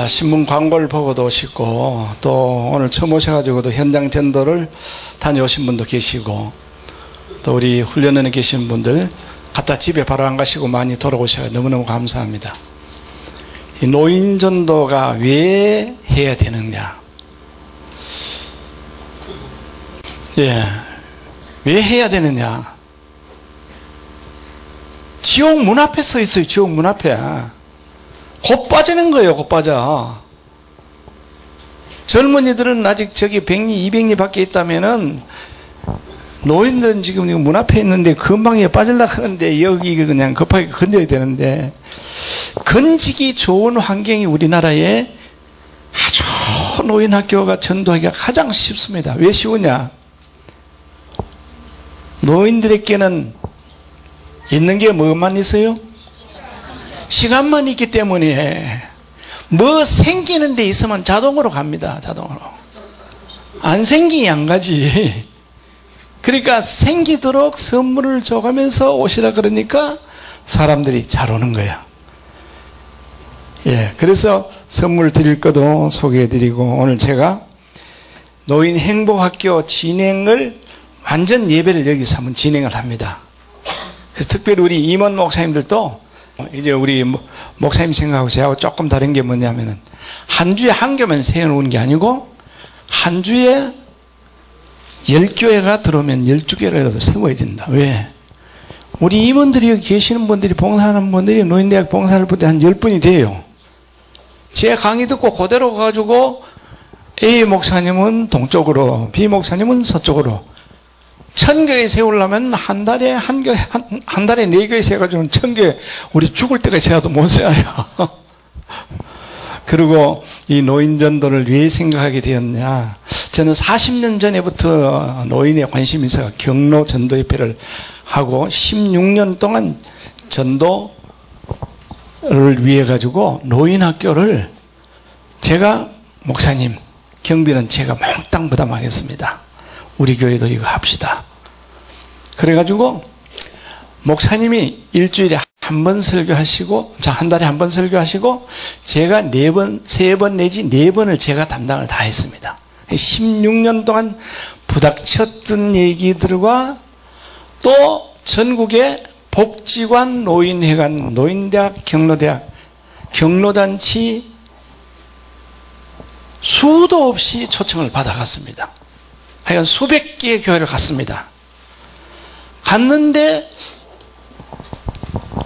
신문 광고를 보고도 오시고 또 오늘 처음 오셔가지고도 현장 전도를 다녀오신 분도 계시고 또 우리 훈련원에 계신 분들 갖다 집에 바로 안 가시고 많이 돌아오셔서 너무너무 감사합니다. 이 노인 전도가 왜 해야 되느냐? 왜 해야 되느냐? 지옥 문 앞에 서 있어요. 지옥 문 앞에. 곧 빠지는 거예요. 곧 빠져. 젊은이들은 아직 저기 100리, 200리 밖에 있다면은 노인들은 지금 문 앞에 있는데 금방에 빠지려고 하는데 여기 그냥 급하게 건져야 되는데 건지기 좋은 환경이 우리나라에 아주 노인 학교가 전도하기가 가장 쉽습니다. 왜 쉬우냐? 노인들에게는 있는 게 뭐만 있어요? 시간만 있기 때문에 뭐 생기는 데 있으면 자동으로 갑니다. 자동으로. 안 생기니 안 가지. 그러니까 생기도록 선물을 줘가면서 오시라 그러니까 사람들이 잘 오는 거야. 그래서 선물 드릴 것도 소개해-드리고 오늘 제가 노인 행복학교 진행을 완전 예배를 여기서 한번 진행을 합니다. 그래서 특별히 우리 임원 목사님들도 이제 우리 목사님 생각하고 저하고 조금 다른 게 뭐냐면은 한 주에 한 교만 세워놓은 게 아니고 한 주에 10교회가 들어오면 12교회라도 세워야 된다. 왜? 우리 임원들이 여기 계시는 분들이 봉사하는 분들이 노인대학 봉사할 분들이 한 10분이 돼요. 제 강의 듣고 그대로 가가지고 A 목사님은 동쪽으로 B 목사님은 서쪽으로 1000교회 세우려면 한 달에 한 달에 4교회 세가지고는 1000교회 우리 죽을 때가 세워도 못 세워요. 그리고 이 노인 전도를 왜 생각하게 되었냐? 저는 40년 전에부터 노인에 관심이 있어서 경로 전도협회를 하고 16년 동안 전도를 위해 가지고 노인 학교를 제가 목사님 경비는 제가 몽땅 부담하겠습니다. 우리 교회도 이거 합시다. 그래가지고 목사님이 일주일에 한 번 설교하시고 한 달에 한 번 설교하시고 제가 4번, 3번 내지 4번을 제가 담당을 다 했습니다. 16년 동안 부닥쳤던 얘기들과 또 전국의 복지관, 노인회관, 노인대학, 경로대학, 경로잔치 수도 없이 초청을 받아갔습니다. 하여간 수백 개의 교회를 갔습니다. 갔는데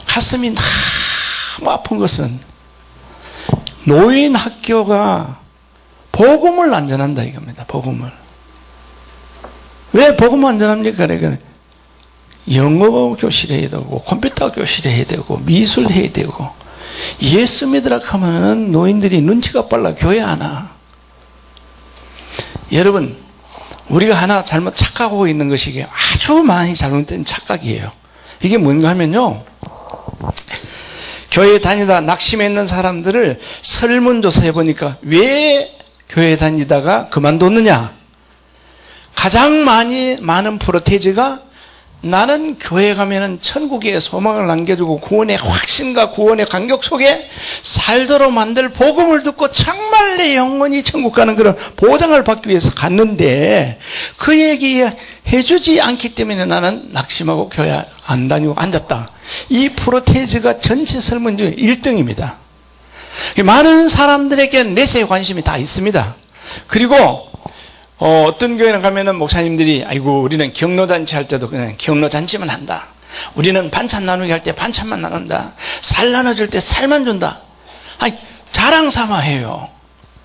가슴이 너무 아픈 것은 노인 학교가 복음을 안 전한다 이겁니다. 복음을. 왜 복음을 안 전합니까? 그러니까 영어 교실 해야 되고 컴퓨터 교실 해야 되고 미술 해야 되고 예수 믿으라 하면은 노인들이 눈치가 빨라 교회 안 와. 여러분 우리가 하나 잘못 착각하고 있는 것이 아주 많이 잘못된 착각이에요. 이게 뭔가 하면요. 교회 다니다 낙심해 있는 사람들을 설문조사해 보니까 왜 교회 다니다가 그만뒀느냐? 가장 많은 프로테이지가 나는 교회 가면은 천국에 소망을 남겨주고 구원의 확신과 구원의 감격 속에 살도록 만들 복음을 듣고 정말 내 영혼이 천국 가는 그런 보장을 받기 위해서 갔는데 그 얘기 해주지 않기 때문에 나는 낙심하고 교회 안 다니고 앉았다. 이 프로테이지가 전체 설문 중 1등입니다. 많은 사람들에게 내세의 관심이 다 있습니다. 그리고 어떤 교회는 가면은 목사님들이 아이고 우리는 경로잔치 할 때도 그냥 경로잔치만 한다. 우리는 반찬 나누기 할 때 반찬만 나눈다. 살 나눠줄 때 살만 준다. 아니 자랑 삼아 해요.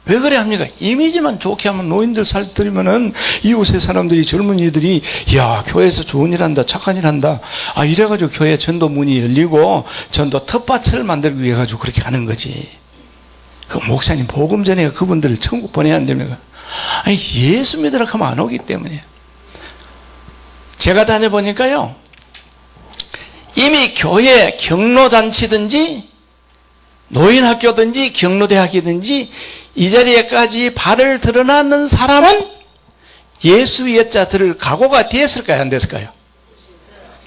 왜 그래 합니까? 이미지만 좋게 하면 노인들 살 드리면은 이웃의 사람들이 젊은이들이 야 교회에서 좋은 일 한다 착한 일 한다. 이래가지고 교회 전도 문이 열리고 전도 텃밭을 만들기 위해 가지고 그렇게 하는 거지. 그 목사님 복음 전에 그분들을 천국 보내야 안 됩니까? 아니 예수 믿으라 하면 안 오기 때문에. 제가 다녀보니까요 이미 교회 경로잔치든지 노인학교든지 경로대학이든지 이 자리에까지 발을 드러나는 사람은 예수 예자 들을 각오가 됐을까요 안 됐을까요?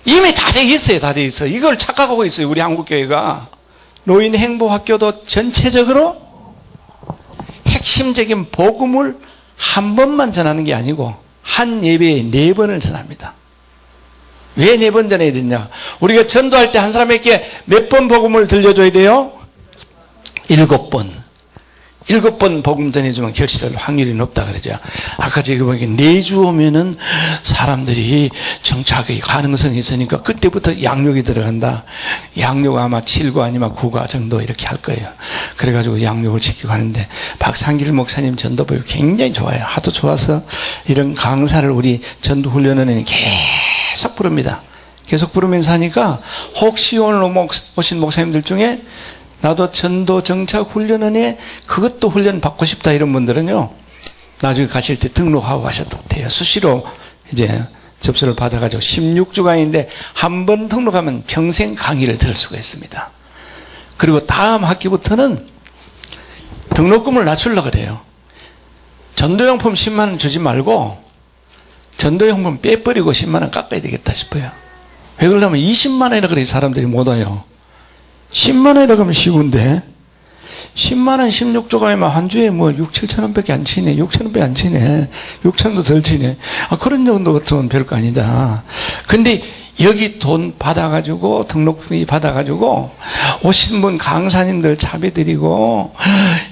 이미 다 돼 있어요. 다 돼 있어요. 이걸 착각하고 있어요 우리 한국교회가. 노인 행복학교도 전체적으로 핵심적인 복음을 한 번만 전하는 게 아니고 한 예배에 4번을 전합니다. 왜 4번 전해야 되냐? 우리가 전도할 때 한 사람에게 몇 번 복음을 들려줘야 돼요? 7번. 7번 복음 전해주면 결실할 확률이 높다 그러죠. 아까 제가 보기엔 4주 오면은 사람들이 정착의 가능성이 있으니까 그때부터 양육이 들어간다. 양육 아마 7과 아니면 9과 정도 이렇게 할 거예요. 그래가지고 양육을 시키고 하는데 박상길 목사님 전도법이 굉장히 좋아요. 하도 좋아서 이런 강사를 우리 전도훈련원에는 계속 부릅니다. 계속 부르면서 하니까 혹시 오늘 오신 목사님들 중에 나도 전도 정착 훈련원에 그것도 훈련 받고 싶다 이런 분들은요, 나중에 가실 때 등록하고 가셔도 돼요. 수시로 이제 접수를 받아가지고 16주간인데 한 번 등록하면 평생 강의를 들을 수가 있습니다. 그리고 다음 학기부터는 등록금을 낮추려고 그래요. 전도용품 10만 원 주지 말고 전도용품 빼버리고 10만 원 깎아야 되겠다 싶어요. 왜 그러냐면 20만 원이라 그래 사람들이 못 와요. 10만 원이라고 하면 쉬운데 10만 원 16조가면 한 주에 뭐 6, 7천 원밖에 안 치네. 6천 원밖에 안 치네. 6천도 덜 치네. 그런 정도 같으면 별거 아니다. 근데 여기 돈 받아가지고 등록비 받아가지고 오신 분 강사님들 차배드리고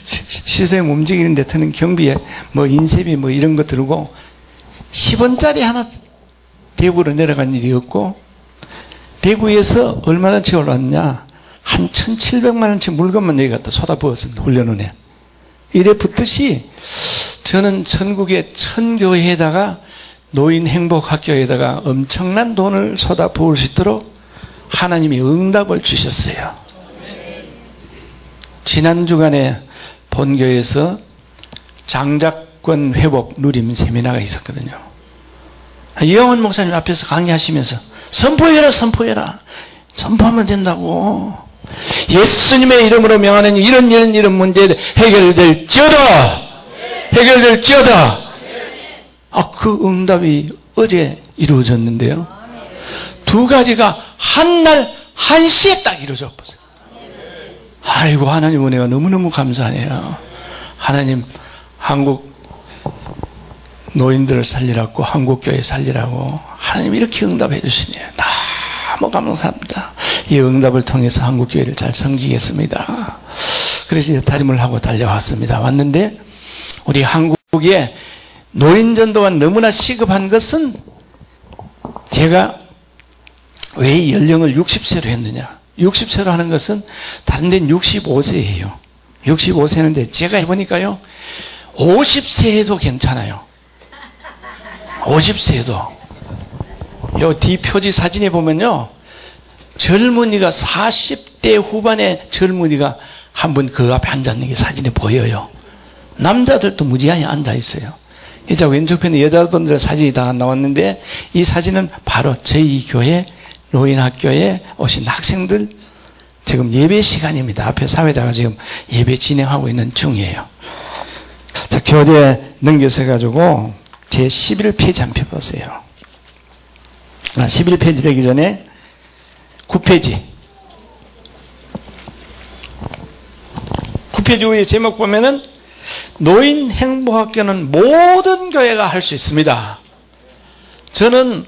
시스템 움직이는 데 드는 경비에 뭐 인쇄비 뭐 이런 거 들고 10원짜리 하나 대구로 내려간 일이 없고 대구에서 얼마나치 올랐냐? 한 1,700만 원치 물건만 여기 갖다 쏟아부었습니다. 훈련원에. 이래 붙듯이 저는 전국의 1000교회에다가 노인 행복학교에다가 엄청난 돈을 쏟아부을 수 있도록 하나님이 응답을 주셨어요. 지난 주간에 본교에서 장작권 회복 누림 세미나가 있었거든요. 이영원 목사님 앞에서 강의하시면서 선포해라 선포해라. 선포하면 된다고. 예수님의 이름으로 명하는 이런 문제 해결될지어다. 해결될지어다. 그 응답이 어제 이루어졌는데요. 두 가지가 한 날 한시에 딱 이루어졌어요. 아이고 하나님 은혜가 너무너무 감사하네요. 하나님 한국 노인들을 살리라고 한국교회 살리라고 하나님 이렇게 응답해 주시네요. 너무 감사합니다. 이 응답을 통해서 한국교회를 잘 섬기겠습니다. 그래서 이제 다짐을 하고 달려왔습니다. 왔는데 우리 한국에 노인전도가 너무나 시급한 것은 제가 왜 연령을 60세로 했느냐. 60세로 하는 것은 다른 데는 65세예요. 65세인데 제가 해보니까요. 50세에도 괜찮아요. 50세에도. 요 뒤 표지 사진에 보면요. 젊은이가 40대 후반의 젊은이가 한 분 그 앞에 앉아있는 게 사진에 보여요. 남자들도 무지하게 앉아있어요. 이제 왼쪽 편에 여자분들의 사진이 다 나왔는데 이 사진은 바로 저희 교회 노인학교에 오신 학생들 지금 예배 시간입니다. 앞에 사회자가 지금 예배 진행하고 있는 중이에요. 자, 교재 넘겨서 가지고 제 11페이지 한 편 보세요. 11페이지 되기 전에 9페이지. 9페이지 위에 제목 보면은 노인 행복학교는 모든 교회가 할 수 있습니다. 저는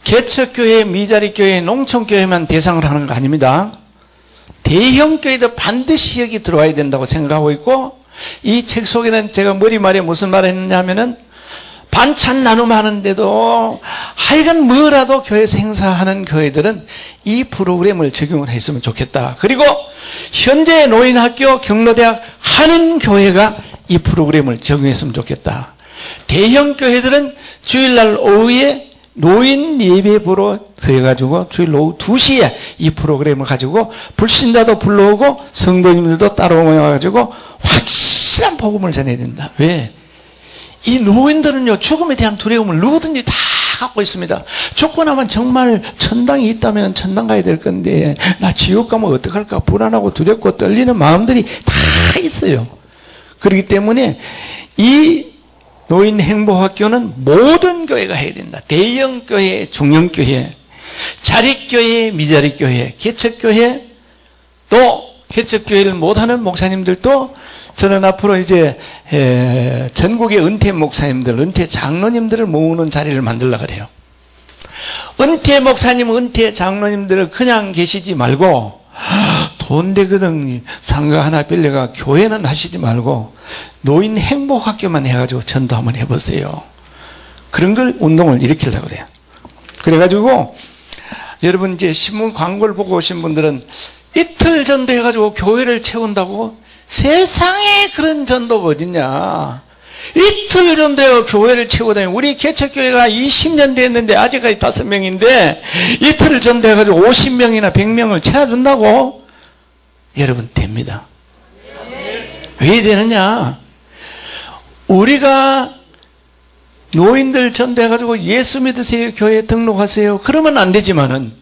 개척교회, 미자리교회, 농촌교회만 대상을 하는 거 아닙니다. 대형교회도 반드시 여기 들어와야 된다고 생각하고 있고 이 책 속에는 제가 머리말에 무슨 말을 했느냐 하면은 반찬 나눔하는데도 하여간 뭐라도 교회에서 행사하는 교회들은 이 프로그램을 적용을 했으면 좋겠다. 그리고 현재 노인학교, 경로대학 하는 교회가 이 프로그램을 적용했으면 좋겠다. 대형 교회들은 주일날 오후에 노인 예배 보러 들어가지고 주일 오후 2시에 이 프로그램을 가지고 불신자도 불러오고 성도님들도 따라오셔가지고 확실한 복음을 전해야 된다. 왜? 이 노인들은요, 죽음에 대한 두려움을 누구든지 다 갖고 있습니다. 죽고 나면 정말 천당이 있다면 천당 가야 될 건데, 나 지옥 가면 어떡할까 불안하고 두렵고 떨리는 마음들이 다 있어요. 그렇기 때문에 이 노인 행복학교는 모든 교회가 해야 된다. 대형교회, 중형교회, 자립교회, 미자립교회, 개척교회, 또 개척교회를 못하는 목사님들도 저는 앞으로 이제 전국의 은퇴 목사님들, 은퇴 장로님들을 모으는 자리를 만들려고 그래요. 은퇴 목사님, 은퇴 장로님들을 그냥 계시지 말고 돈 되거든 상가 하나 빌려가 교회는 하시지 말고 노인 행복학교만 해가지고 전도 한번 해보세요. 그런 걸 운동을 일으키려고 그래요. 그래가지고 여러분 이제 신문 광고를 보고 오신 분들은 이틀 전도해가지고 교회를 채운다고? 세상에 그런 전도가 어딨냐. 이틀 전도해 교회를 채우다니. 우리 개척교회가 20년 됐는데 아직까지 5명인데 이틀 전도해가지고 50명이나 100명을 채워준다고? 여러분 됩니다. 왜 되느냐. 우리가 노인들 전도해가지고 예수 믿으세요, 교회에 등록하세요, 그러면 안 되지만은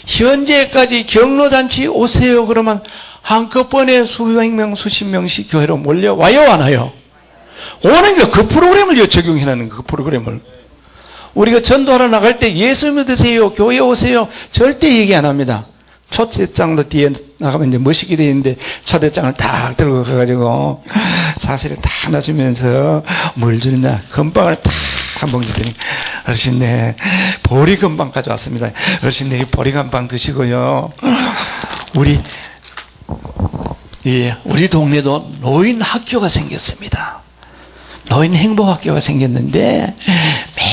현재까지 경로잔치 오세요 그러면 한꺼번에 수백 명, 수십 명씩 교회로 몰려와요, 안 와요? 오는 게 그 프로그램을 적용해라는 그 프로그램을. 우리가 전도하러 나갈 때 예수 믿으세요, 교회 오세요 절대 얘기 안 합니다. 초대장도 뒤에 나가면 이제 멋있게 되어 있는데 초대장을 딱 들고 가가지고 자세를 딱 놔주면서 뭘 주느냐, 건빵을 딱 한 봉지 드니, 어르신네 보리 건빵 가져왔습니다. 어르신네 이 보리 건빵 드시고요. 우리 동네도 노인 학교가 생겼습니다. 노인 행복학교가 생겼는데 매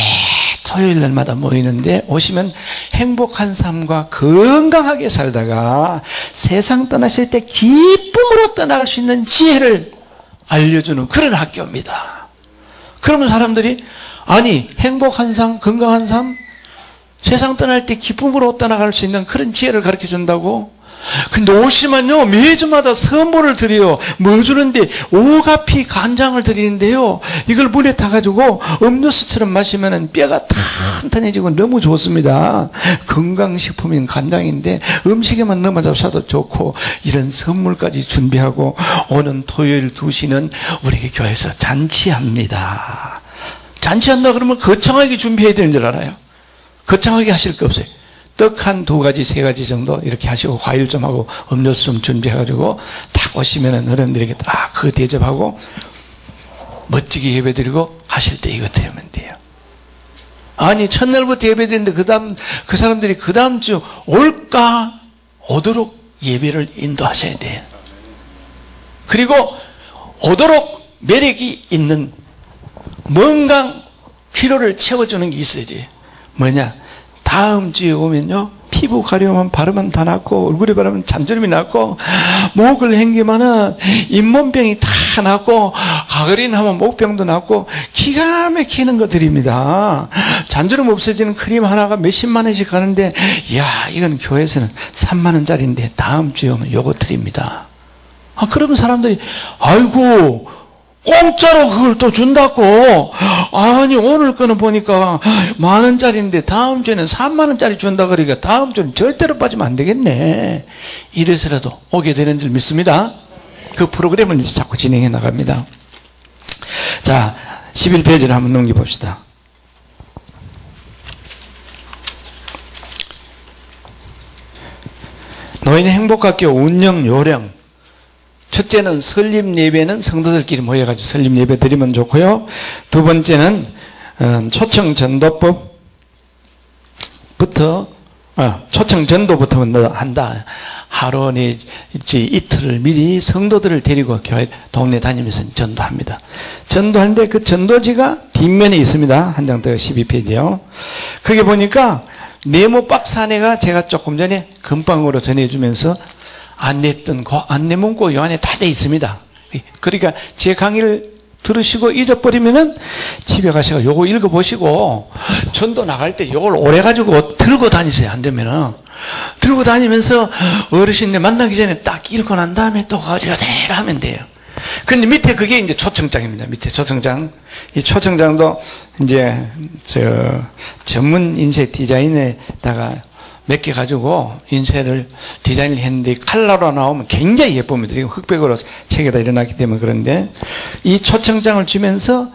토요일 날마다 모이는데 오시면 행복한 삶과 건강하게 살다가 세상 떠나실 때 기쁨으로 떠나갈 수 있는 지혜를 알려주는 그런 학교입니다. 그러면 사람들이 아니 행복한 삶, 건강한 삶, 세상 떠날 때 기쁨으로 떠나갈 수 있는 그런 지혜를 가르쳐준다고? 근데 오시면요 매주마다 선물을 드려요. 뭐 주는데 오가피 간장을 드리는데요, 이걸 물에 타가지고 음료수처럼 마시면 뼈가 탄탄해지고 너무 좋습니다. 건강식품인 간장인데 음식에만 넣어줘도 좋고, 이런 선물까지 준비하고 오는 토요일 2시는 우리 교회에서 잔치합니다. 잔치한다 그러면 거창하게 준비해야 되는 줄 알아요. 거창하게 하실 거 없어요. 떡 한 2가지, 3가지 정도 이렇게 하시고 과일 좀 하고 음료수 좀 준비해가지고 딱 오시면은 어른들에게 딱 그 대접하고 멋지게 예배드리고 가실 때 이거 드리면 돼요. 아니 첫날부터 예배드리는데 그 사람들이 그 다음 주 올까 오도록 예배를 인도하셔야 돼요. 그리고 오도록 매력이 있는 뭔가 필요를 채워주는 게 있어야 돼요. 뭐냐, 다음 주에 오면요 피부 가려우면 바르면 다 낫고, 얼굴에 바르면 잔주름이 낫고, 목을 헹기면은 잇몸병이 다 낫고, 가그린 하면 목병도 낫고, 기가 막히는 거 드립니다. 잔주름 없어지는 크림 하나가 몇십만 원씩 가는데, 이야 이건 교회에서는 3만 원짜리인데 다음 주에 오면 요거 드립니다. 그러면 사람들이 아이고 공짜로 그걸 또 준다고. 아니 오늘 거는 보니까 10,000원짜리인데 다음 주에는 30,000원짜리 준다 그러니까 다음 주는 절대로 빠지면 안 되겠네. 이래서라도 오게 되는 줄 믿습니다. 그 프로그램을 이제 자꾸 진행해 나갑니다. 자, 11페이지를 한번 넘겨봅시다. 노인 행복학교 운영 요령. 첫째는 설립 예배는 성도들끼리 모여가지고 설립 예배 드리면 좋고요. 두 번째는 초청 전도부터 먼저 한다. 하루 내지 이틀을 미리 성도들을 데리고 교회 동네 다니면서 전도합니다. 전도하는데 그 전도지가 뒷면에 있습니다. 한 장 더 12페이지요. 거기 보니까 네모 박스 안에가 제가 조금 전에 금방으로 전해주면서 안내했던 그 안내 문구 요 안에 다 돼 있습니다. 그러니까 제 강의를 들으시고 잊어버리면은 집에 가셔서 요거 읽어보시고 전도 나갈 때 요걸 오래 가지고 들고 다니세요. 안 되면은 들고 다니면서 어르신네 만나기 전에 딱 읽고 난 다음에 또 가지고 하면 돼요. 근데 밑에 그게 이제 초청장입니다. 밑에 초청장. 이 초청장도 이제 전문 인쇄 디자인에다가 몇 개 가지고 인쇄를 디자인을 했는데 칼라로 나오면 굉장히 예쁩니다. 이거 흑백으로 책에다 일어났기 때문에. 그런데 이 초청장을 주면서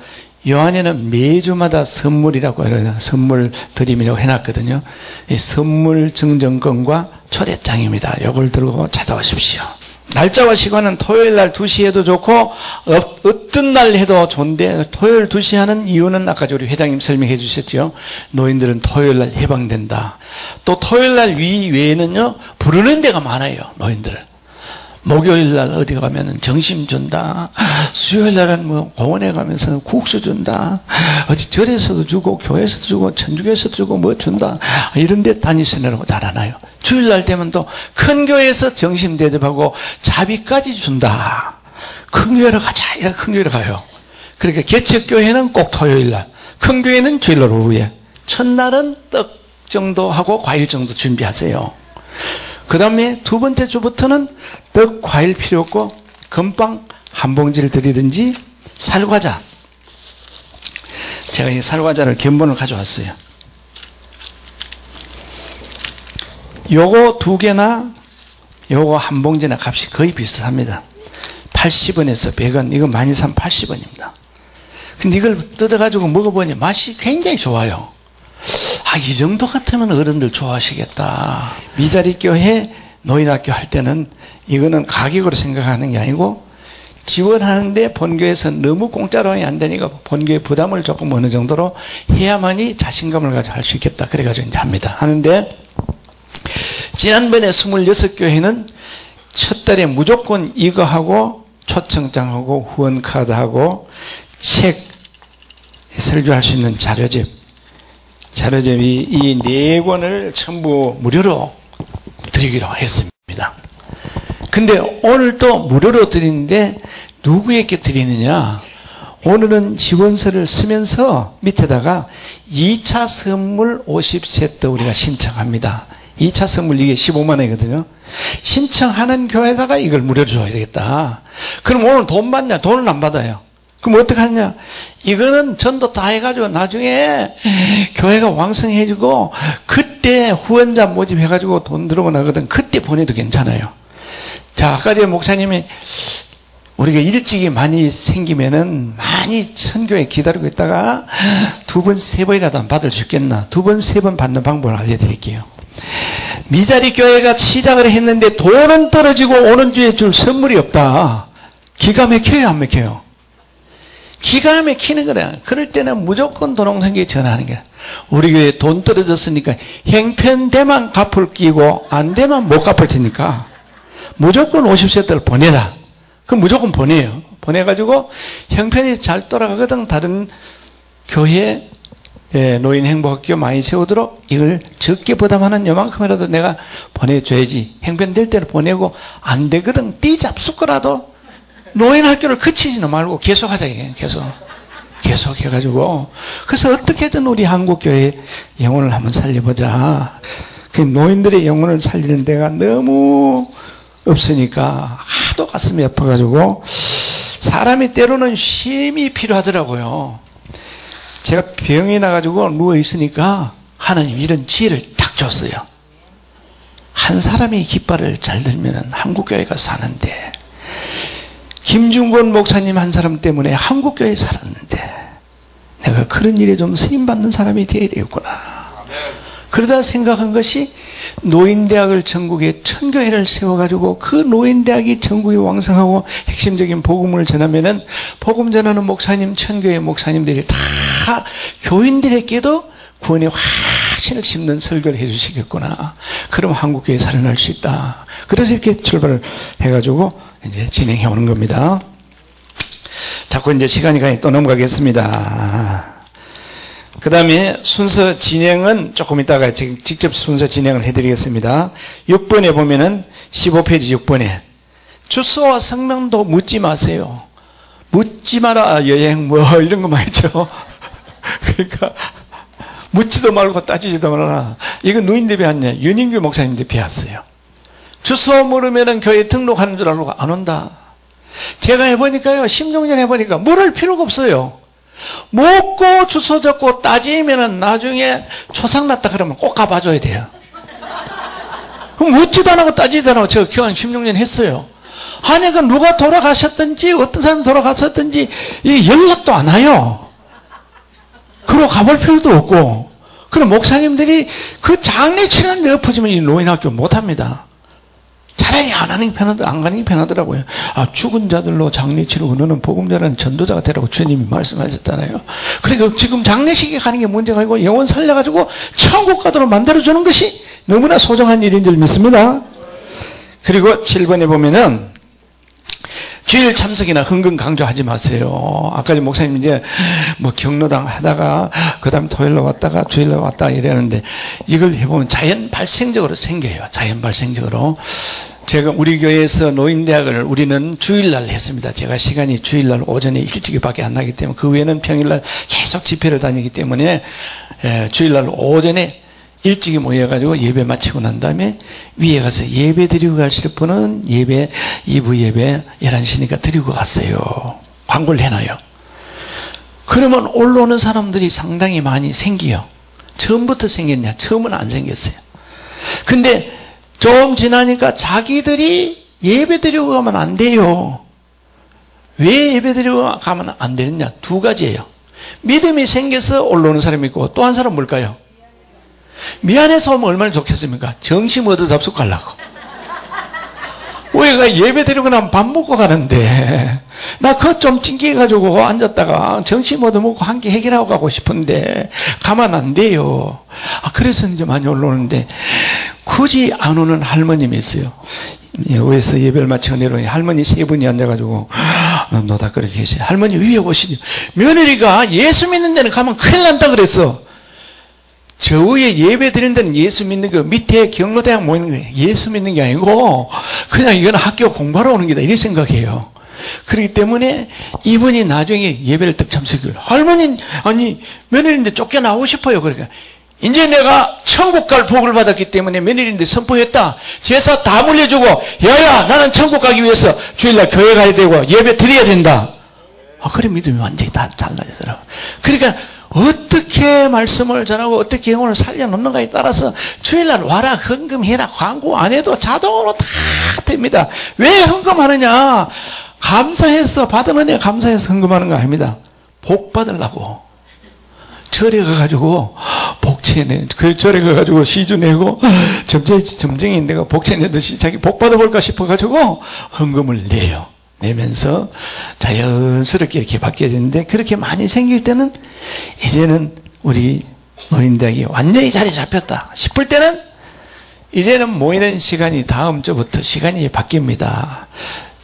요 안에는 매주마다 선물이라고 해요. 선물 드림이라고 해놨거든요. 이 선물 증정권과 초대장입니다. 요걸 들고 찾아오십시오. 날짜와 시간은 토요일 날 2시 해도 좋고 어떤 날 해도 좋은데 토요일 2시 하는 이유는 아까 우리 회장님 설명해 주셨죠. 노인들은 토요일 날 해방된다. 또 토요일 날 외에는요 부르는 데가 많아요. 노인들은 목요일 날 어디 가면은 점심 준다. 수요일 날은 뭐 공원에 가면서 국수 준다. 어디 절에서도 주고 교회에서도 주고 천주교에서도 주고 뭐 준다. 이런 데 다니시느라고 잘 안 와요. 주일 날 되면 또 큰 교회에서 점심 대접하고 자비까지 준다. 큰 교회로 가자. 이렇게 큰 교회로 가요. 그러니까 개척교회는 꼭 토요일 날, 큰 교회는 주일 날 오후에. 첫날은 떡 정도 하고 과일 정도 준비하세요. 그 다음에 두 번째 주부터는 떡, 과일 필요 없고 금빵 한 봉지를 드리든지 살과자. 제가 이 살과자를 견본을 가져왔어요. 요거 2개나 요거 한 봉지나 값이 거의 비슷합니다. 80원에서 100원. 이거 많이 사면 80원입니다. 근데 이걸 뜯어가지고 먹어보니 맛이 굉장히 좋아요. 이 정도 같으면 어른들 좋아하시겠다. 미자리 교회 노인학교 할 때는 이거는 가격으로 생각하는 게 아니고 지원하는데 본교에서 너무 공짜로 안 되니까 본교의 부담을 조금 어느 정도로 해야만이 자신감을 가지고 할 수 있겠다. 그래가지고 이제 합니다. 하는데 지난번에 26교회는 첫 달에 무조건 이거 하고 초청장하고 후원카드하고 책 설교할 수 있는 자료집 이 4권을 전부 무료로 드리기로 했습니다. 근데 오늘 또 무료로 드리는데 누구에게 드리느냐? 오늘은 지원서를 쓰면서 밑에다가 2차 선물 50세트 우리가 신청합니다. 2차 선물 이게 15만 원이거든요. 신청하는 교회에다가 이걸 무료로 줘야 되겠다. 그럼 오늘 돈 받냐? 돈은 안 받아요. 그럼 어떡하냐? 이거는 전도 다 해가지고 나중에 교회가 왕성해지고 그때 후원자 모집해가지고 돈 들어오고 나거든. 그때 보내도 괜찮아요. 자, 아까 전에 목사님이 우리가 일찍이 많이 생기면은 많이 선교에 기다리고 있다가 2번, 3번이라도 안 받을 수 있겠나? 2번, 3번 받는 방법을 알려드릴게요. 미자리 교회가 시작을 했는데 돈은 떨어지고 오는 주에 줄 선물이 없다. 기가 막혀요, 안 막혀요? 기가 막히는 거야. 그럴 때는 무조건 도농성교에 전화하는 거야. 우리 교회 돈 떨어졌으니까 형편되만 갚을 끼고 안 되면 못 갚을 테니까 무조건 50세트를 보내라. 그럼 무조건 보내요. 보내가지고 형편이 잘 돌아가거든. 다른 교회 노인 행복학교 많이 세우도록 이걸 적게 부담하는 요만큼이라도 내가 보내줘야지. 형편될 때는 보내고 안 되거든. 띠잡수거라도 노인 학교를 그치지는 말고 계속하자. 계속 해가지고. 그래서 어떻게든 우리 한국교회 영혼을 한번 살려보자. 그 노인들의 영혼을 살리는 데가 너무 없으니까 하도 가슴이 아파가지고 사람이 때로는 쉼이 필요하더라고요. 제가 병이 나가지고 누워있으니까 하나님 이런 지혜를 딱 줬어요. 한 사람이 깃발을 잘 들면 한국교회가 사는데 김중권 목사님 한 사람 때문에 한국교회에 살았는데 내가 그런 일에 좀 쓰임받는 사람이 되어야 되겠구나. 그러다 생각한 것이 노인대학을 전국에 1000교회를 세워가지고 그 노인대학이 전국에 왕성하고 핵심적인 복음을 전하면은 복음 전하는 목사님, 1000교회 목사님들이 다 교인들에게도 구원의 확신을 심는 설교를 해주시겠구나. 그럼 한국교회 살아날 수 있다. 그래서 이렇게 출발을 해가지고 이제 진행해 오는 겁니다. 자꾸 이제 시간이 또 넘어가겠습니다. 그 다음에 순서 진행은 조금 이따가 직접 순서 진행을 해드리겠습니다. 6번에 보면은 15페이지 6번에 주소와 성명도 묻지 마세요. 묻지 마라 여행 뭐 이런 거 많죠. 그러니까 묻지도 말고 따지지도 말아라. 이거 누인데 배웠냐? 윤인규 목사님한테 배웠어요. 주소 물으면은 교회 등록하는 줄 알고 안 온다. 제가 해보니까요, 16년 해보니까 물을 필요가 없어요. 묻고 주소 적고 따지면은 나중에 초상났다 그러면 꼭 가봐줘야 돼요. 그럼 묻지도 안 하고 따지도 안 하고 제가 기간 16년 했어요. 아니, 그 누가 돌아가셨든지 어떤 사람이 돌아가셨든지 연락도 안 와요. 그러고 가볼 필요도 없고. 그럼 목사님들이 그 장례 치는데 엎어지면 이 노인학교 못합니다. 차라리 안 하는 게 안 가는 게 편하더라고요. 죽은 자들로 장례치르고 너는 복음자라는 전도자가 되라고 주님이 말씀하셨잖아요. 그러니까 지금 장례식에 가는 게 문제가 아니고 영혼 살려가지고 천국 가도록 만들어주는 것이 너무나 소중한 일인 줄 믿습니다. 그리고 7번에 보면은 주일 참석이나 헌금 강조하지 마세요. 아까 목사님 이제 뭐 경로당 하다가 그 다음에 토요일로 왔다가 주일로 왔다 이러는데 이걸 해보면 자연 발생적으로 생겨요. 자연 발생적으로. 제가 우리 교회에서 노인대학을 우리는 주일날 했습니다. 제가 시간이 주일날 오전에 일찍밖에 안 나기 때문에 그 외에는 평일날 계속 집회를 다니기 때문에 주일날 오전에 일찍이 모여가지고 예배 마치고 난 다음에 위에 가서 예배 드리고 가실 분은 예배 2부 예배 11시니까 드리고 갔어요. 광고를 해놔요. 그러면 올라오는 사람들이 상당히 많이 생겨요. 처음부터 생겼냐? 처음은 안 생겼어요. 근데 좀 지나니까 자기들이 예배 드리고 가면 안 돼요. 왜 예배 드리고 가면 안 되느냐? 두 가지예요. 믿음이 생겨서 올라오는 사람이 있고 또 한 사람은 뭘까요? 미안해서 오면 얼마나 좋겠습니까? 정신 얻어 잡수고 가려고. 우리가 예배 드리고 나면 밥 먹고 가는데 나 그것 좀 찡기해가지고 앉았다가 정신 얻어 먹고 한 개 해결하고 가고 싶은데 가면 안 돼요. 그래서 이제 많이 올라오는데 굳이 안 오는 할머님이 있어요. 여기서 예배를 마치고 내려오니 할머니 세 분이 앉아가지고 노닥거리고 계세요. 할머니 위에 오시죠. 며느리가 예수 믿는 데는 가면 큰일 난다 그랬어. 저 위에 예배 드리는 데는 예수 믿는 거, 밑에 경로대학 모이는 거예요. 예수 믿는 게 아니고 그냥 이건 학교 공부하러 오는 게다 이렇게 생각해요. 그렇기 때문에 이분이 나중에 예배를 딱 참석을 할머니 아니 며느리인데 쫓겨나오고 싶어요. 그러니까 이제 내가 천국 갈 복을 받았기 때문에 며느리인데 선포했다. 제사 다 물려주고 야야 나는 천국 가기 위해서 주일날 교회 가야 되고 예배 드려야 된다. 그래 믿음이 완전히 다 달라지더라고요. 그러니까 어떻게 말씀을 전하고 어떻게 영혼을 살려놓는가에 따라서 주일날 와라 헌금해라 광고 안 해도 자동으로 다 됩니다. 왜 헌금하느냐? 감사해서 받은 은혜 감사해서 헌금하는 거 아닙니다. 복 받으려고. 절에 가가지고 복채내 그 절에 가가지고 시주 내고 점쟁이 내가 복채 내듯이 자기 복 받아볼까 싶어가지고 헌금을 내요. 내면서 자연스럽게 이렇게 바뀌어지는데 그렇게 많이 생길 때는 이제는 우리 노인대학이 완전히 자리 잡혔다 싶을 때는 이제는 모이는 시간이 다음 주부터 시간이 바뀝니다.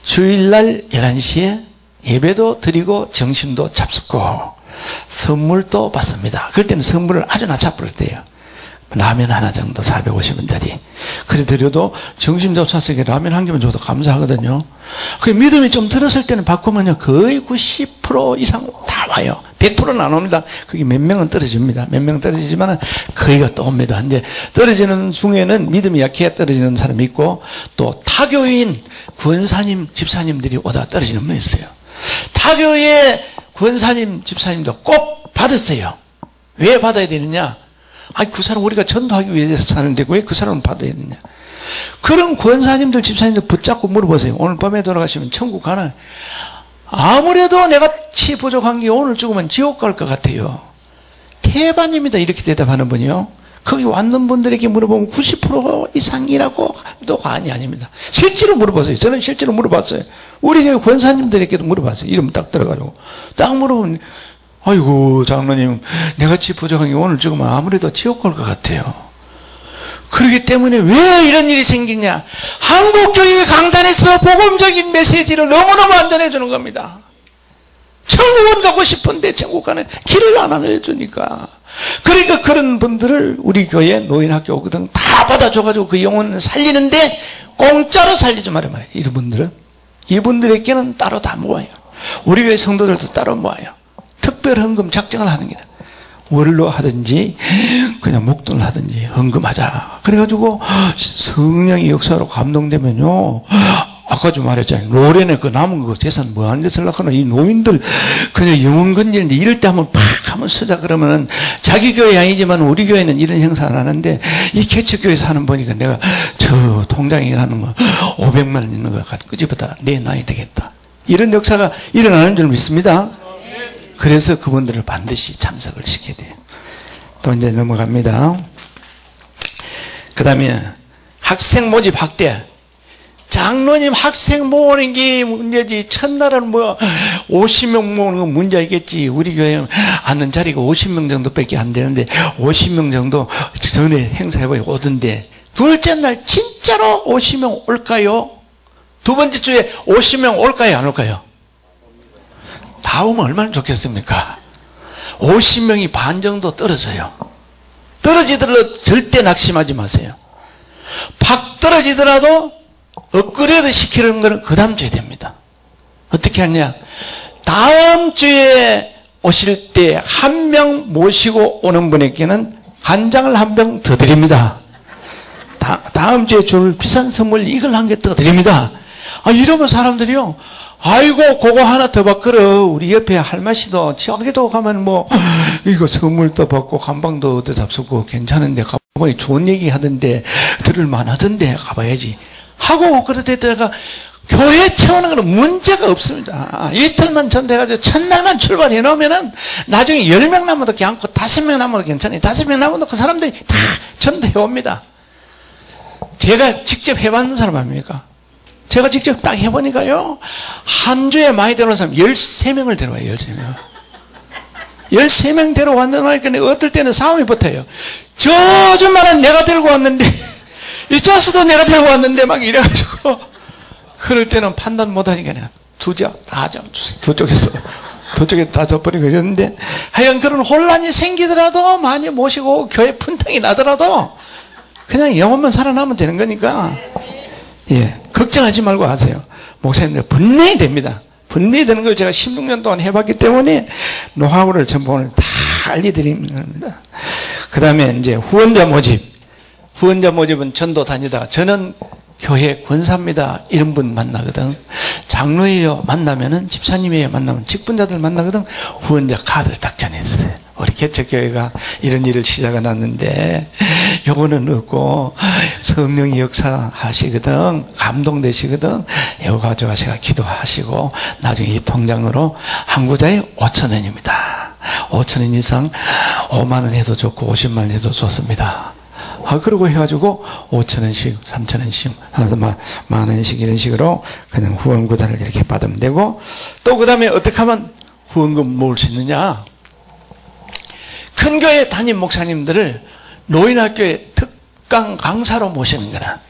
주일날 11시에 예배도 드리고 정신도 잡수고 선물도 받습니다. 그럴 때는 선물을 아주 낮춰 버릴 때예요. 라면 하나 정도 450원짜리. 그래 드려도 정신조차석에 라면 한 개만 줘도 감사하거든요. 그 믿음이 좀 들었을 때는 바꾸면요 거의 90% 이상 다 와요. 100%는 안 옵니다. 그게 몇 명은 떨어집니다. 몇 명 떨어지지만 거의가 또 옵니다. 이제 떨어지는 중에는 믿음이 약해 떨어지는 사람이 있고 또 타교인 권사님 집사님들이 오다 떨어지는 분이 있어요. 타교의 권사님 집사님도 꼭 받았어요. 왜 받아야 되느냐? 그 사람 우리가 전도하기 위해서 사는데 왜 그 사람은 받아야 되느냐? 그런 권사님들 집사님들 붙잡고 물어보세요. 오늘 밤에 돌아가시면 천국 가나? 아무래도 내가 치 부족한 게 오늘 죽으면 지옥 갈 것 같아요. 태반입니다. 이렇게 대답하는 분이요. 거기 왔는 분들에게 물어보면 90% 이상이라고 또 아닙니다. 실제로 물어봤어요. 저는 실제로 물어봤어요. 우리 교회 권사님들에게도 물어봤어요. 이름 딱 들어가지고 딱 물어보면 아이고 장로님 내같이 부족한 게 오늘 죽으면 아무래도 지옥 갈 것 같아요. 그렇기 때문에 왜 이런 일이 생기냐? 한국교회 강단에서 복음적인 메시지를 너무너무 안 전해주는 겁니다. 천국은 가고 싶은데 천국 가는 길을 안 알려주니까. 그러니까 그런 분들을 우리 교회 노인학교 등 다 받아줘가지고 그 영혼을 살리는데 공짜로 살리지 말아요. 이런 분들은 이분들에게는 따로 다 모아요. 우리 교회 성도들도 따로 모아요. 특별 헌금 작정을 하는 게 월로 하든지 그냥 목돈을 하든지 헌금하자. 그래가지고 성령의 역사로 감동되면요. 아까 좀 말했잖아요. 노래는 그 남은 거 재산 뭐 하는 데 쓰려고 이 노인들 그냥 영혼 건지는데 이럴 때 한번 팍 한번 쓰자 그러면은 자기 교회 아니지만 우리 교회는 이런 행사 안 하는데 이 개척교회에서 하는 보니까 내가 저 통장에 하는 거 500만 원 있는 거 끄집어다 내놔야 되겠다. 이런 역사가 일어나는 줄 믿습니다. 그래서 그분들을 반드시 참석을 시켜야 돼요. 또 이제 넘어갑니다. 그 다음에 학생 모집 확대. 장로님 학생 모으는 게 문제지. 첫날은 뭐 50명 모으는 건 문제이겠지. 우리 교회 앉는 자리가 50명 정도밖에 안 되는데 50명 정도 전에 행사해보니 오던데, 둘째 날 진짜로 50명 올까요? 두 번째 주에 50명 올까요? 안 올까요? 다 오면 얼마나 좋겠습니까? 50명이 반 정도 떨어져요. 떨어지더라도 절대 낙심하지 마세요. 팍 떨어지더라도 업그레이드 시키는 것은 그 다음 주에 됩니다. 어떻게 하냐? 다음 주에 오실 때 한 명 모시고 오는 분에게는 간장을 한 병 더 드립니다. 다음 주에 줄 비싼 선물 이걸 한 개 더 드립니다. 이러면 사람들이요, 아이고 그거 하나 더 바꾸러 우리 옆에 할머니도 저기도 가면 뭐 이거 선물도 받고 간방도 얻어 잡수고 괜찮은데 가봐야 좋은 얘기 하던데 들을만 하던데 가봐야지 하고 그러다가 교회 채우는 건 문제가 없습니다. 이틀만 전돼가지고 첫날만 출발해 놓으면은 나중에 10명 남아도 괜찮고 5명 남아도 괜찮아요. 5명 남아도 그 사람들이 다 전도해 옵니다. 제가 직접 해봤는 사람 아닙니까? 제가 직접 딱 해보니까요, 한 주에 많이 데려온 사람 13명을 데려와요. 13명. 13명 데려왔는데 어떨 때는 싸움이 붙어요. 저 아줌마는 내가 데리고 왔는데 이 자수도 내가 데리고 왔는데 막 이래가지고, 그럴 때는 판단 못하니까 내가 두 쪽에 다 줘버리고 이러는데, 하여간 그런 혼란이 생기더라도 많이 모시고 교회 분탕이 나더라도 그냥 영혼만 살아나면 되는 거니까, 예, 걱정하지 말고 하세요. 목사님들 분명히 됩니다. 분명히 되는 걸 제가 16년 동안 해봤기 때문에 노하우를 전부 오늘 다 알려드리는 겁니다. 그 다음에 이제 후원자 모집. 후원자 모집은 전도 다니다가 저는 교회 권사입니다 이런 분 만나거든. 장로예요 만나면은, 집사님이에요 만나면, 직분자들 만나거든. 후원자 카드를 딱 전해주세요. 우리 개척교회가 이런 일을 시작해놨는데 요거는 없고 성령이 역사하시거든, 감동되시거든, 요거 가지고 제가 기도하시고 나중에 이 통장으로 한 구자에 5,000원입니다 5,000원 이상 5만원 해도 좋고 50만원 해도 좋습니다. 그러고 해가지고 5,000원씩 3,000원씩 만원씩 이런 식으로 그냥 후원구단을 이렇게 받으면 되고, 또 그 다음에 어떻게 하면 후원금 모을 수 있느냐? 큰 교회 담임 목사님들을 노인학교에 특강 강사로 모시는 거나,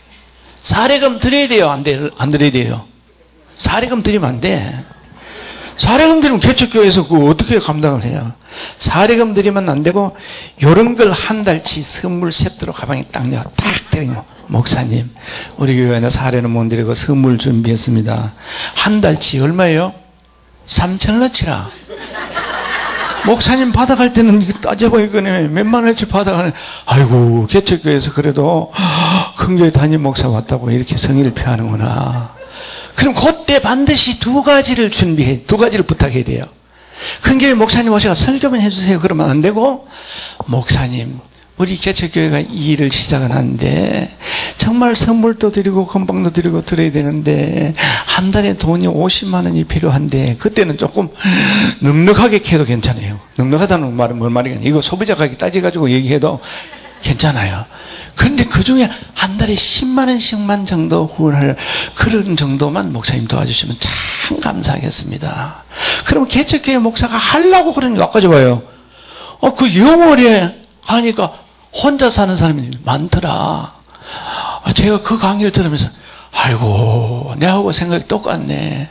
사례금 드려야 돼요? 안 드려야 돼요? 사례금 드리면 안 돼. 사례금 드리면 개척교회에서 그거 어떻게 감당을 해요? 사례금 드리면 안 되고, 요런 걸 한 달치 선물 세트로 가방에 딱 넣어 딱 드리고, 목사님 우리 교회는 사례는 못 드리고 선물 준비했습니다. 한 달치 얼마예요? 3,000원어치라. 목사님 받아갈 때는 따져보니까 몇만 원어치 받아가는, 아이고 개척교회에서 그래도 큰 교회 담임 목사 왔다고 이렇게 성의를 표하는구나. 그럼 그때 반드시 두 가지를 부탁해야 돼요. 큰 교회 목사님 오셔서 설교만 해주세요 그러면 안 되고, 목사님 우리 개척교회가 이 일을 시작을 하는데 정말 선물도 드리고 건방도 드리고 드려야 되는데 한 달에 돈이 50만 원이 필요한데, 그때는 조금 넉넉하게 해도 괜찮아요. 넉넉하다는 말은 뭔 말이냐, 이거 소비자 가격 따져가지고 얘기해도 괜찮아요. 그런데 그 중에 한 달에 10만 원씩만 정도 후원할 그런 정도만 목사님 도와주시면 참 감사하겠습니다. 그럼 개척교회 목사가 하려고 그러니까 아까 봐요. 그 영월에 가니까 혼자 사는 사람이 많더라. 제가 그 강의를 들으면서 아이고 내하고 생각이 똑같네.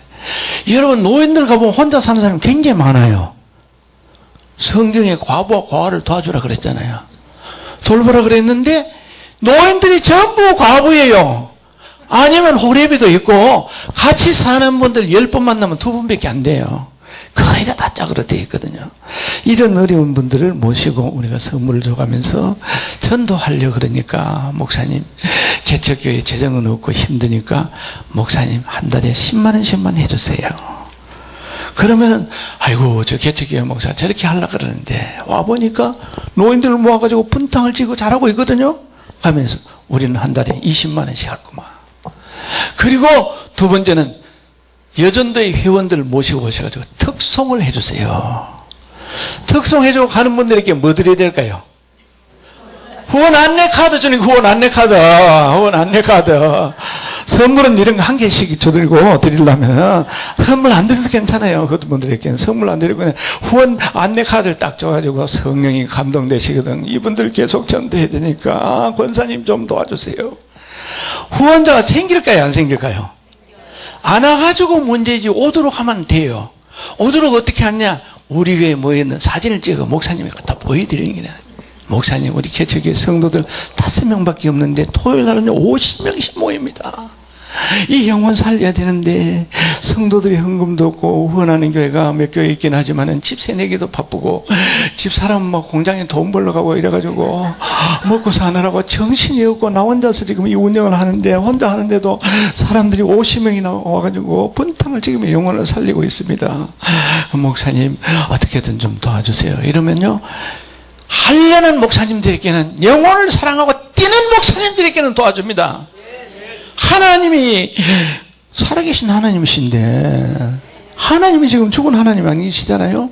여러분 노인들 가보면 혼자 사는 사람이 굉장히 많아요. 성경에 과부와 과화를 도와주라 그랬잖아요. 돌보라 그랬는데 노인들이 전부 과부예요. 아니면 호레비도 있고 같이 사는 분들 10번 만나면 2분밖에 안 돼요. 거의가 다 짝으로 되어 있거든요. 이런 어려운 분들을 모시고 우리가 선물을 줘가면서 전도하려고 그러니까, 목사님 개척교회 재정은 없고 힘드니까 목사님 한 달에 10만 원씩만 해주세요. 그러면은 아이고 저 개척교회 목사 저렇게 하려고 그러는데 와보니까 노인들을 모아가지고 분탕을 찌고 잘하고 있거든요 하면서 우리는 한 달에 20만 원씩 할구만. 그리고 두 번째는 여전도의 회원들을 모시고 오셔가지고 특송을 해주세요. 특송 해주고 가는 분들에게 뭐 드려야 될까요? 후원 안내 카드 주니까 후원 안내 카드. 선물은 이런 거 한 개씩 드리려면 선물 안 드려도 괜찮아요. 그분들에게는 선물 안 드리고 그냥 후원 안내 카드를 딱 줘가지고 성령이 감동되시거든. 이분들 계속 전도해야 되니까 권사님 좀 도와주세요. 후원자가 생길까요? 안 생길까요? 안 와가지고 문제지. 오도록 하면 돼요. 오도록 어떻게 하냐? 우리 교회에 모여있는 사진을 찍어 목사님이 갖다 보여드리는 게 나아요. 목사님, 우리 개척교회 성도들 5명밖에 없는데 토요일 날은 50명씩 모입니다. 이 영혼 살려야 되는데 성도들이 헌금도 없고 후원하는 교회가 몇 교회 있긴 하지만은 집세 내기도 바쁘고 집사람 뭐 공장에 돈 벌러 가고 이래가지고 먹고 사느라고 정신이 없고 나 혼자서 지금 이 운영을 하는데 혼자 하는데도 사람들이 50명이나 와가지고 분탕을 지금 영혼을 살리고 있습니다. 목사님 어떻게든 좀 도와주세요. 이러면요, 하려는 목사님들에게는, 영혼을 사랑하고 뛰는 목사님들에게는 도와줍니다. 하나님이 살아계신 하나님이신데, 하나님이 지금 죽은 하나님 아니시잖아요.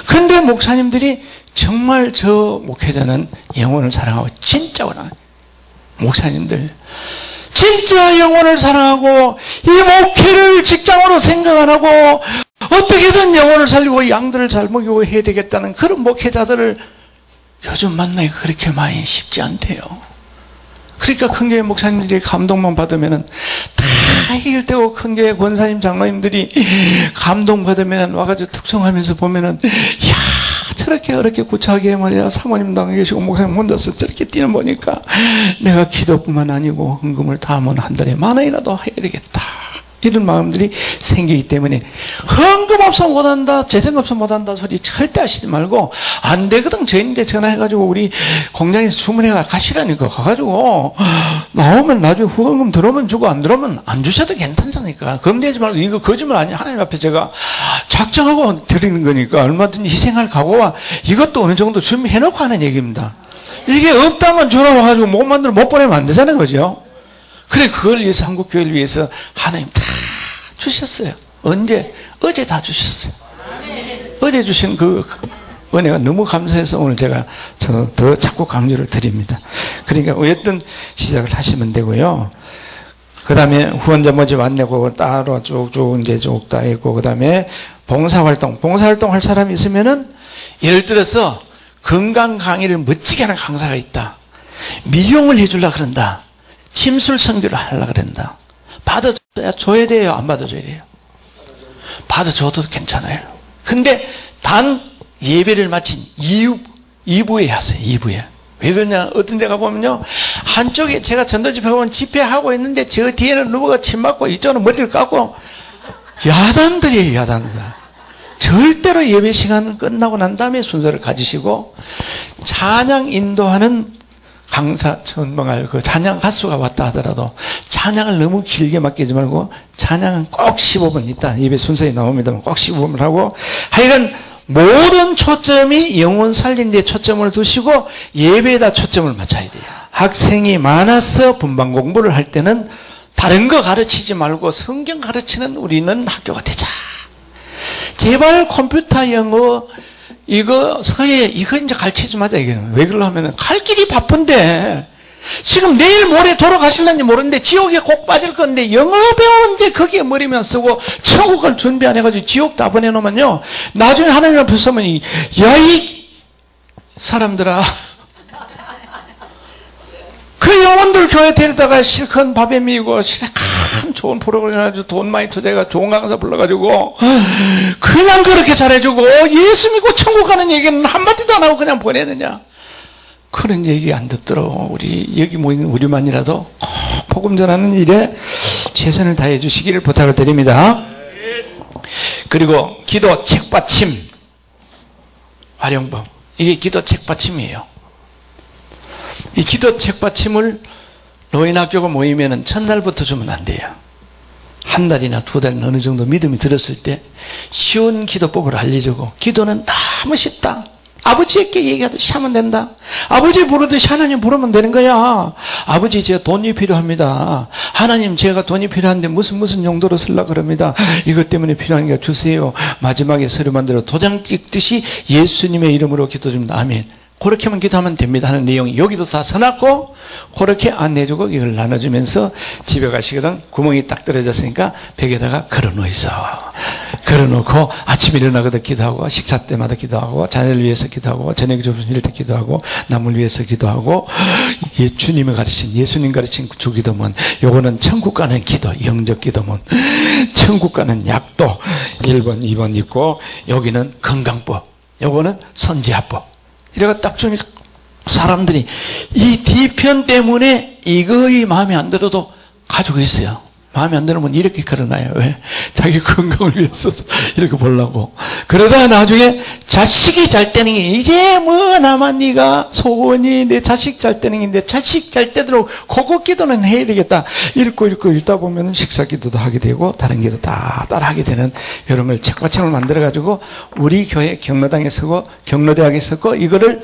그런데 목사님들이 정말 저 목회자는 영혼을 사랑하고 진짜 원하는 목사님들, 진짜 영혼을 사랑하고 이 목회를 직장으로 생각 안 하고 어떻게든 영혼을 살리고 양들을 잘 먹이고 해야 되겠다는 그런 목회자들을 요즘 만나기 그렇게 많이 쉽지 않대요. 그러니까 큰교회 목사님들이 감동만 받으면은 다 해결되고, 큰교회 권사님 장로님들이 감동받으면 와가지고 특성하면서 보면은, 이야, 저렇게 어렵게 구차하게 말이야 사모님 당에 계시고 목사님 혼자서 저렇게 뛰는 보니까 내가 기도뿐만 아니고 헌금을 다 하면 한 달에 10,000원이라도 해야 되겠다, 이런 마음들이 생기기 때문에 헌금 없어 못한다, 재정 없어 못한다 소리 절대 하시지 말고, 안 되거든 저희한테 전화해가지고 우리 공장에서 주문해가 가시라니까. 가가지고 나오면 나중에 후원금 들어오면 주고 안 들어오면 안 주셔도 괜찮다니까. 검대하지 말고, 이거 거짓말 아니야. 하나님 앞에 제가 작정하고 드리는 거니까 얼마든지 희생할 각오와 이것도 어느 정도 준비해놓고 하는 얘기입니다. 이게 없다면 주라고 가지고 못 만들어 못 보내면 안 되잖아요, 그죠? 그래, 그걸 위해서, 한국교회를 위해서 하나님 다 주셨어요. 언제? 어제 다 주셨어요. 어제 주신 그 은혜가 너무 감사해서 오늘 제가 더 자꾸 강조를 드립니다. 그러니까 어쨌든 시작을 하시면 되고요. 그 다음에 후원자 모집 안 내고 따로 쭉쭉 이제 쭉 다 있고, 그 다음에 봉사활동 할 사람이 있으면은, 예를 들어서 건강 강의를 멋지게 하는 강사가 있다. 미용을 해주려고 그런다. 침술 선교를 하려고 그런다. 받아줘야 돼요? 안 받아줘야 돼요? 받아줘도 괜찮아요. 근데 단 예배를 마친 2부에 하세요. 2부에. 왜 그러냐? 어떤 데 가보면요, 한쪽에 제가 전도 집회 보면 집회하고 있는데 저 뒤에는 누구가 침 맞고 이쪽은 머리를 깎고 야단들이에요. 야단들. 절대로 예배 시간 끝나고 난 다음에 순서를 가지시고, 찬양 인도하는 강사 전망할 그 찬양 가수가 왔다 하더라도 찬양을 너무 길게 맡기지 말고, 찬양은 꼭 15분 있다 예배 순서에 나옵니다만 꼭 15분 하고, 하여간 모든 초점이 영혼 살린 데 초점을 두시고 예배에다 초점을 맞춰야 돼요. 학생이 많아서 분반 공부를 할 때는 다른 거 가르치지 말고 성경 가르치는 우리는 학교가 되자. 제발 컴퓨터, 영어, 이거 서예, 이거 이제 가르치지 마자. 이게는 왜 그러냐면 갈 길이 바쁜데, 지금 내일 모레 돌아가실런지 모르는데 지옥에 꼭 빠질 건데 영어 배우는데 거기에 머리만 쓰고 천국을 준비 안 해가지고 지옥 다 보내놓으면요, 나중에 하나님 앞에 서면 야, 이 사람들아, 그 영혼들 교회 데리다가 실컷 밥에 미고 실컷 좋은 프로그램 해가지고 돈 많이 투자해가 좋은 강사 불러가지고 그냥 그렇게 잘해주고 예수 믿고 천국 가는 얘기는 한마디도 안 하고 그냥 보내느냐? 그런 얘기 안 듣도록 우리 여기 모이는 우리만이라도 꼭 복음 전하는 일에 최선을 다해 주시기를 부탁을 드립니다. 그리고 기도 책받침 활용법, 이게 기도 책받침이에요. 이 기도 책받침을 노인학교가 모이면은 첫날부터 주면 안 돼요. 한 달이나 두 달은 어느 정도 믿음이 들었을 때 쉬운 기도법을 알려주고, 기도는 너무 쉽다. 아버지에게 얘기하듯이 하면 된다. 아버지 부르듯이 하나님 부르면 되는 거야. 아버지, 제가 돈이 필요합니다. 하나님, 제가 돈이 필요한데 무슨 용도로 쓰려고 그럽니다. 이것 때문에 필요한 게 주세요. 마지막에 서류만 들어 도장 찍듯이 예수님의 이름으로 기도 줍니다. 아멘. 그렇게만 기도하면 됩니다 하는 내용이 여기도 다 써놨고 그렇게 안내해주고 이걸 나눠주면서 집에 가시거든 구멍이 딱 떨어졌으니까 벽에다가 걸어놓이소. 걸어놓고 아침에 일어나거든 기도하고 식사 때마다 기도하고 자녀를 위해서 기도하고 저녁 주무실 때 기도하고 남을 위해서 기도하고 주님이 가르친 예수님 가르친 주기도문 요거는 천국 가는 기도 영적 기도문 천국 가는 약도 1번 2번 있고 여기는 건강법 요거는 선지화법 이래가 딱 주니까 사람들이 이 뒤편 때문에 이거이 마음에 안 들어도 가지고 있어요. 마음에 안 들으면 이렇게 걸어놔요. 왜? 자기 건강을 위해서 이렇게 보려고. 그러다가 나중에 자식이 잘 되는 게 이제 뭐 나만 네가 소원이 내 자식 잘 되는 게 내 자식 잘 되도록 그거 기도는 해야 되겠다. 읽고 읽다 보면 식사 기도도 하게 되고 다른 기도 다 따라하게 되는 이런 걸 책과책을 만들어가지고 우리 교회 경로당에 서고 경로대학에 서고 이거를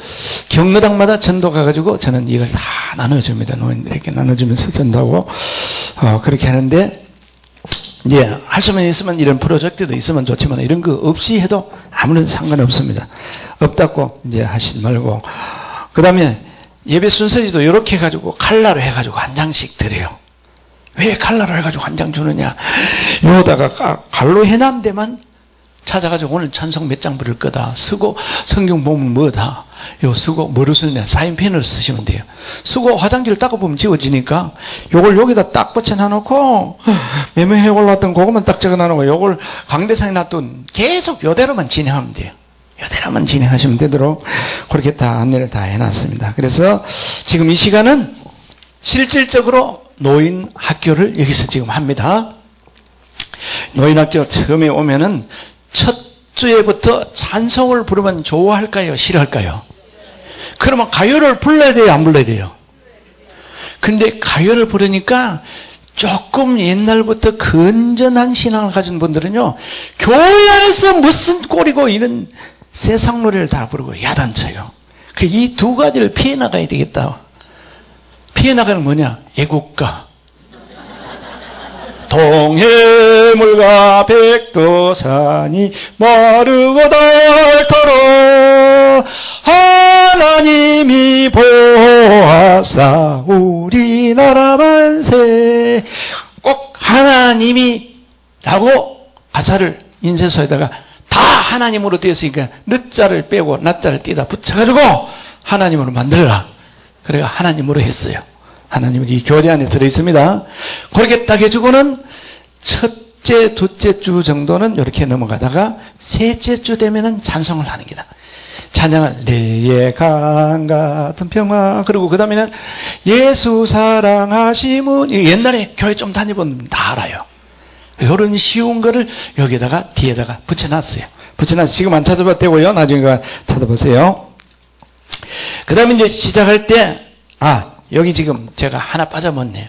경로당마다 전도 가가지고 저는 이걸 다 나눠줍니다. 노인들에게 나눠주면서 전도하고 그렇게 하는데 이제 할 수만 있으면 이런 프로젝트도 있으면 좋지만 이런 거 없이 해도 아무런 상관없습니다. 없다고 이제 하시지 말고 그 다음에 예배 순서지도 이렇게 해가지고 칼라로 해가지고 한 장씩 드려요. 왜 칼라로 해가지고 한 장 주느냐 요다가 갈로 해놓은 데만 찾아가지고 오늘 찬송 몇 장 부를 거다 쓰고 성경 보면 뭐다 요 쓰고 뭐로 쓰느냐 사인펜을 쓰시면 돼요. 쓰고 화장지를 닦아보면 지워지니까 요걸 여기다 딱 붙여놔놓고 매매해 올랐던 그것만 딱 적어놔놓고 요걸 강대상에 놔둔 계속 요대로만 진행하면 돼요. 요대로만 진행하시면 되도록 그렇게 다 안내를 다 해놨습니다. 그래서 지금 이 시간은 실질적으로 노인 학교를 여기서 지금 합니다. 노인 학교 처음에 오면은 첫 주에부터 찬송을 부르면 좋아할까요? 싫어할까요? 그러면 가요를 불러야 돼요? 안 불러야 돼요? 근데 가요를 부르니까 조금 옛날부터 건전한 신앙을 가진 분들은요, 교회 안에서 무슨 꼴이고 이런 세상 노래를 다 부르고 야단쳐요. 이 두 가지를 피해 나가야 되겠다. 피해 나가는 뭐냐? 애국가. 동해물과 백두산이 마르고 닳도록 하나님이 보호하사 우리나라 만세. 꼭 하나님이 라고 가사를 인쇄소에다가 다 하나님으로 되었으니까 늦자를 빼고 낮자를 띄다 붙여가지고 하나님으로 만들어라. 그래가 하나님으로 했어요. 하나님은 이 교재 안에 들어있습니다. 그렇게 딱 해주고는 첫째, 둘째 주 정도는 이렇게 넘어가다가 셋째 주 되면은 찬송을 하는 게다. 찬양을 내의 강 같은 평화. 그리고 그 다음에는 예수 사랑하심은 옛날에 교회 좀 다녀보면 다 알아요. 이런 쉬운 거를 여기다가 뒤에다가 붙여놨어요. 붙여놨어요. 지금 안 찾아봤대고요. 나중에 찾아보세요. 그 다음에 이제 시작할 때 여기 지금 제가 하나 빠져먹네요.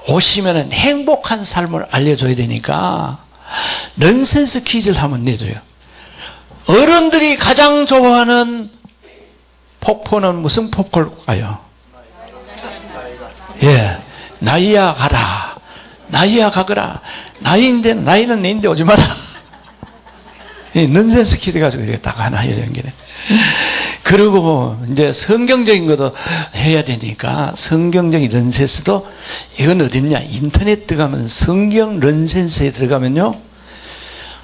오시면은 행복한 삶을 알려줘야 되니까 넌센스 퀴즈를 한번 내줘요. 어른들이 가장 좋아하는 폭포는 무슨 폭포일까요? 예, 나이야 가라. 나이야 가거라. 나이는 내인데 오지 마라. 넌센스 퀴즈 가지고 이렇게 딱 하나 연결해. 그리고 이제 성경적인 것도 해야 되니까 성경적인 넌센스도 이건 어딨냐? 인터넷 들어가면 성경 넌센스에 들어가면요.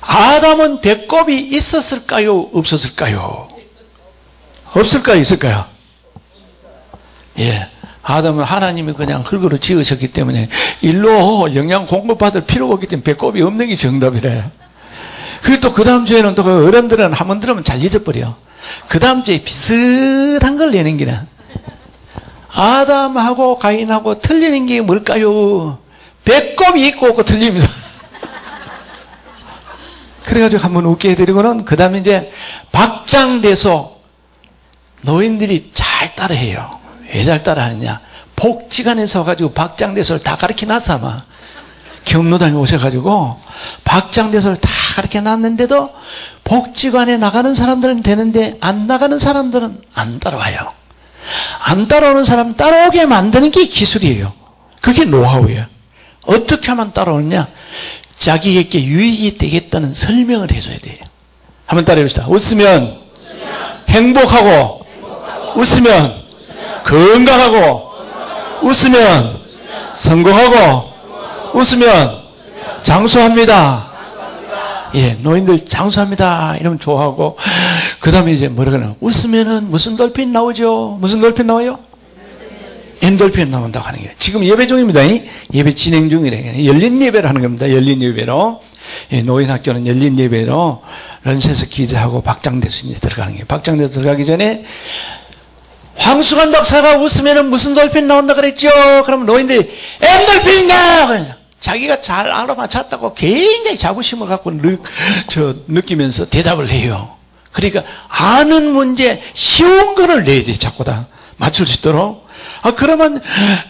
아담은 배꼽이 있었을까요? 없었을까요? 없을까요? 있을까요? 예. 아담은 하나님이 그냥 흙으로 지으셨기 때문에 일로 영양 공급받을 필요가 없기 때문에 배꼽이 없는 게 정답이래. 그리고 또 그 다음 주에는 또 그 어른들은 한번 들으면 잘 잊어버려. 그 다음 주에 비슷한 걸 내는 게나. 아담하고 가인하고 틀리는 게 뭘까요? 배꼽이 있고 없고 틀립니다. 그래가지고 한번 웃게 해드리고는 그 다음에 이제 박장대소 노인들이 잘 따라해요. 왜 잘 따라하느냐? 복지관에서 와가지고 박장대소를 다 가르쳐 놨어 아마. 경로당에 오셔가지고 박장대소를 다 가르쳐 놨는데도 복지관에 나가는 사람들은 되는데 안 나가는 사람들은 안 따라와요. 안 따라오는 사람 따라오게 만드는 게 기술이에요. 그게 노하우예요. 어떻게 하면 따라오느냐? 자기에게 유익이 되겠다는 설명을 해줘야 돼요. 한번 따라해봅시다. 웃으면 행복하고 웃으면 건강하고, 웃으면 성공하고, 웃으면 장수합니다. 예, 노인들 장수합니다. 이러면 좋아하고, 그 다음에 이제 뭐라 그러나, 웃으면은 무슨 돌핀 나오죠? 무슨 돌핀 나와요? 엔돌핀 나온다고 하는 게. 지금 예배 중입니다. 예배 진행 중이래. 열린 예배를 하는 겁니다. 열린 예배로. 예, 노인학교는 열린 예배로 런세스 기자하고 박장대 스님이 들어가는 거예요. 박장대 들어가기 전에 황수관 박사가 웃으면 무슨 돌핀 나온다 그랬죠? 그러면 노인들이 엔돌핀이냐! 자기가 잘 알아맞혔다고 굉장히 자부심을 갖고 느끼면서 대답을 해요. 그러니까 아는 문제 쉬운 거를 내야 돼. 자꾸 다 맞출 수 있도록. 그러면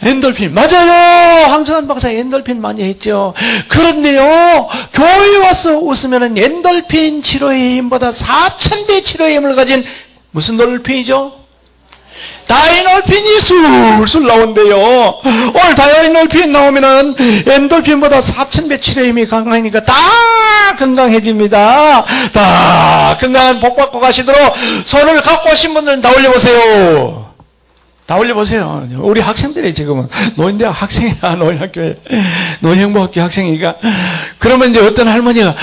엔돌핀 맞아요. 황성환 박사 엔돌핀 많이 했죠. 그런데요, 교회에 와서 웃으면 엔돌핀 치료의 힘보다 4,000배 치료의 힘을 가진 무슨 돌핀이죠? 다이놀핀이 술술 나온대요. 오늘 다이놀핀 나오면은 엔돌핀보다 4,000배 치료의 힘이 강하니까 다 건강해집니다. 다 건강한 복 받고 가시도록 손을 갖고 오신 분들은 다 올려보세요. 다 올려보세요. 우리 학생들이 지금은 노인대학 학생이야. 노인학교에 노인행복학교 학생이니까. 그러면 이제 어떤 할머니가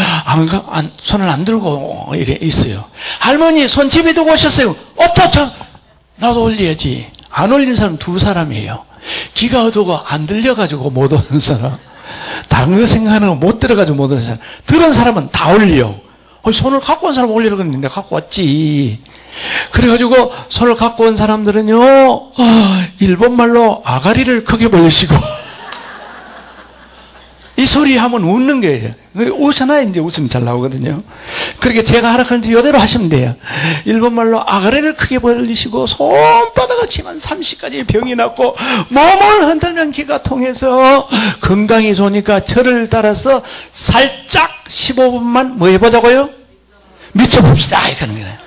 손을 안 들고 이래 있어요. 할머니 손 집에 두고 오셨어요. 참 나도 올려야지. 안 올린 사람 두 사람이에요. 귀가 어두고 안 들려가지고 못 오는 사람, 다른 거 생각하는 거 못 들어가지고 못 오는 사람. 들은 사람은 다 올려. 손을 갖고 온 사람 올리라고 했는데 갖고 왔지. 그래가지고 손을 갖고 온 사람들은요, 일본말로 아가리를 크게 벌리시고 이 소리 하면 웃는 거예요. 웃으나 이제 웃음이 잘 나오거든요. 그렇게 제가 하라 그러는데 이대로 하시면 돼요. 일본말로 아가리를 크게 벌리시고 손바닥을 치면 30가지 병이 났고 몸을 흔들면 기가 통해서 건강이 좋으니까 저를 따라서 살짝 15분만 뭐 해보자고요? 미쳐봅시다. 이렇게 하는 거예요.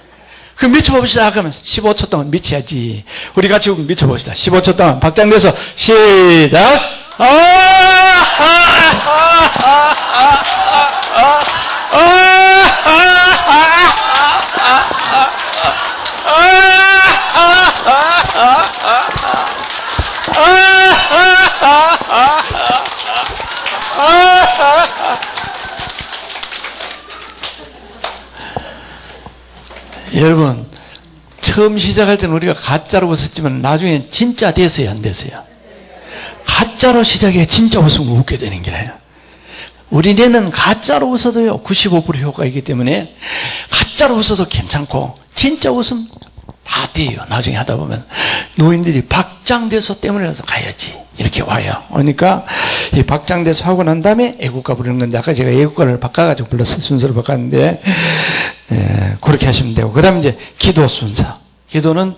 그럼 미쳐봅시다. 그러면 15초 동안 미쳐야지. 우리 같이 미쳐봅시다. 15초 동안 박장대서 시작. 여러분, 처음 시작할 때는 우리가 가짜로 웃었지만 나중에 진짜 됐어요, 안 됐어요? 가짜로 시작해 진짜 웃으면 웃게 되는 거예요. 우리 뇌는 가짜로 웃어도요 95% 효과이기 때문에 가짜로 웃어도 괜찮고 진짜 웃음 다 돼요. 나중에 하다 보면 노인들이 박장대소 때문에라도 가야지 이렇게 와요. 그러니까 이 박장대소 하고 난 다음에 애국가 부르는 건데 아까 제가 애국가를 바꿔가지고 불렀어요. 순서를 바꿨는데 그렇게 하시면 되고, 그 다음에 이제 기도 순서. 기도는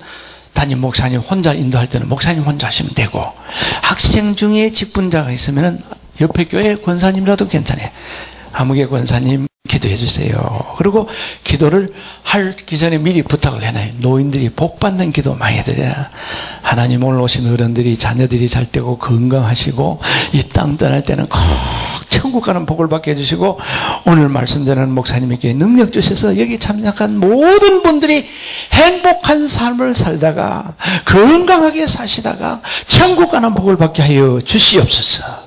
담임 목사님 혼자 인도할 때는 목사님 혼자 하시면 되고, 학생 중에 직분자가 있으면 옆에 교회 권사님이라도 괜찮아요. 아무개 권사님 기도해 주세요. 그리고 기도를 하기 전에 미리 부탁을 해놔요. 노인들이 복 받는 기도 많이 해드려야 하나님 오늘 오신 어른들이 자녀들이 잘 되고 건강하시고 이 땅 떠날 때는 꼭 천국 가는 복을 받게 해주시고, 오늘 말씀 전하는 목사님에게 능력 주셔서 여기 참석한 모든 분들이 행복한 삶을 살다가 건강하게 사시다가 천국 가는 복을 받게 하여 주시옵소서.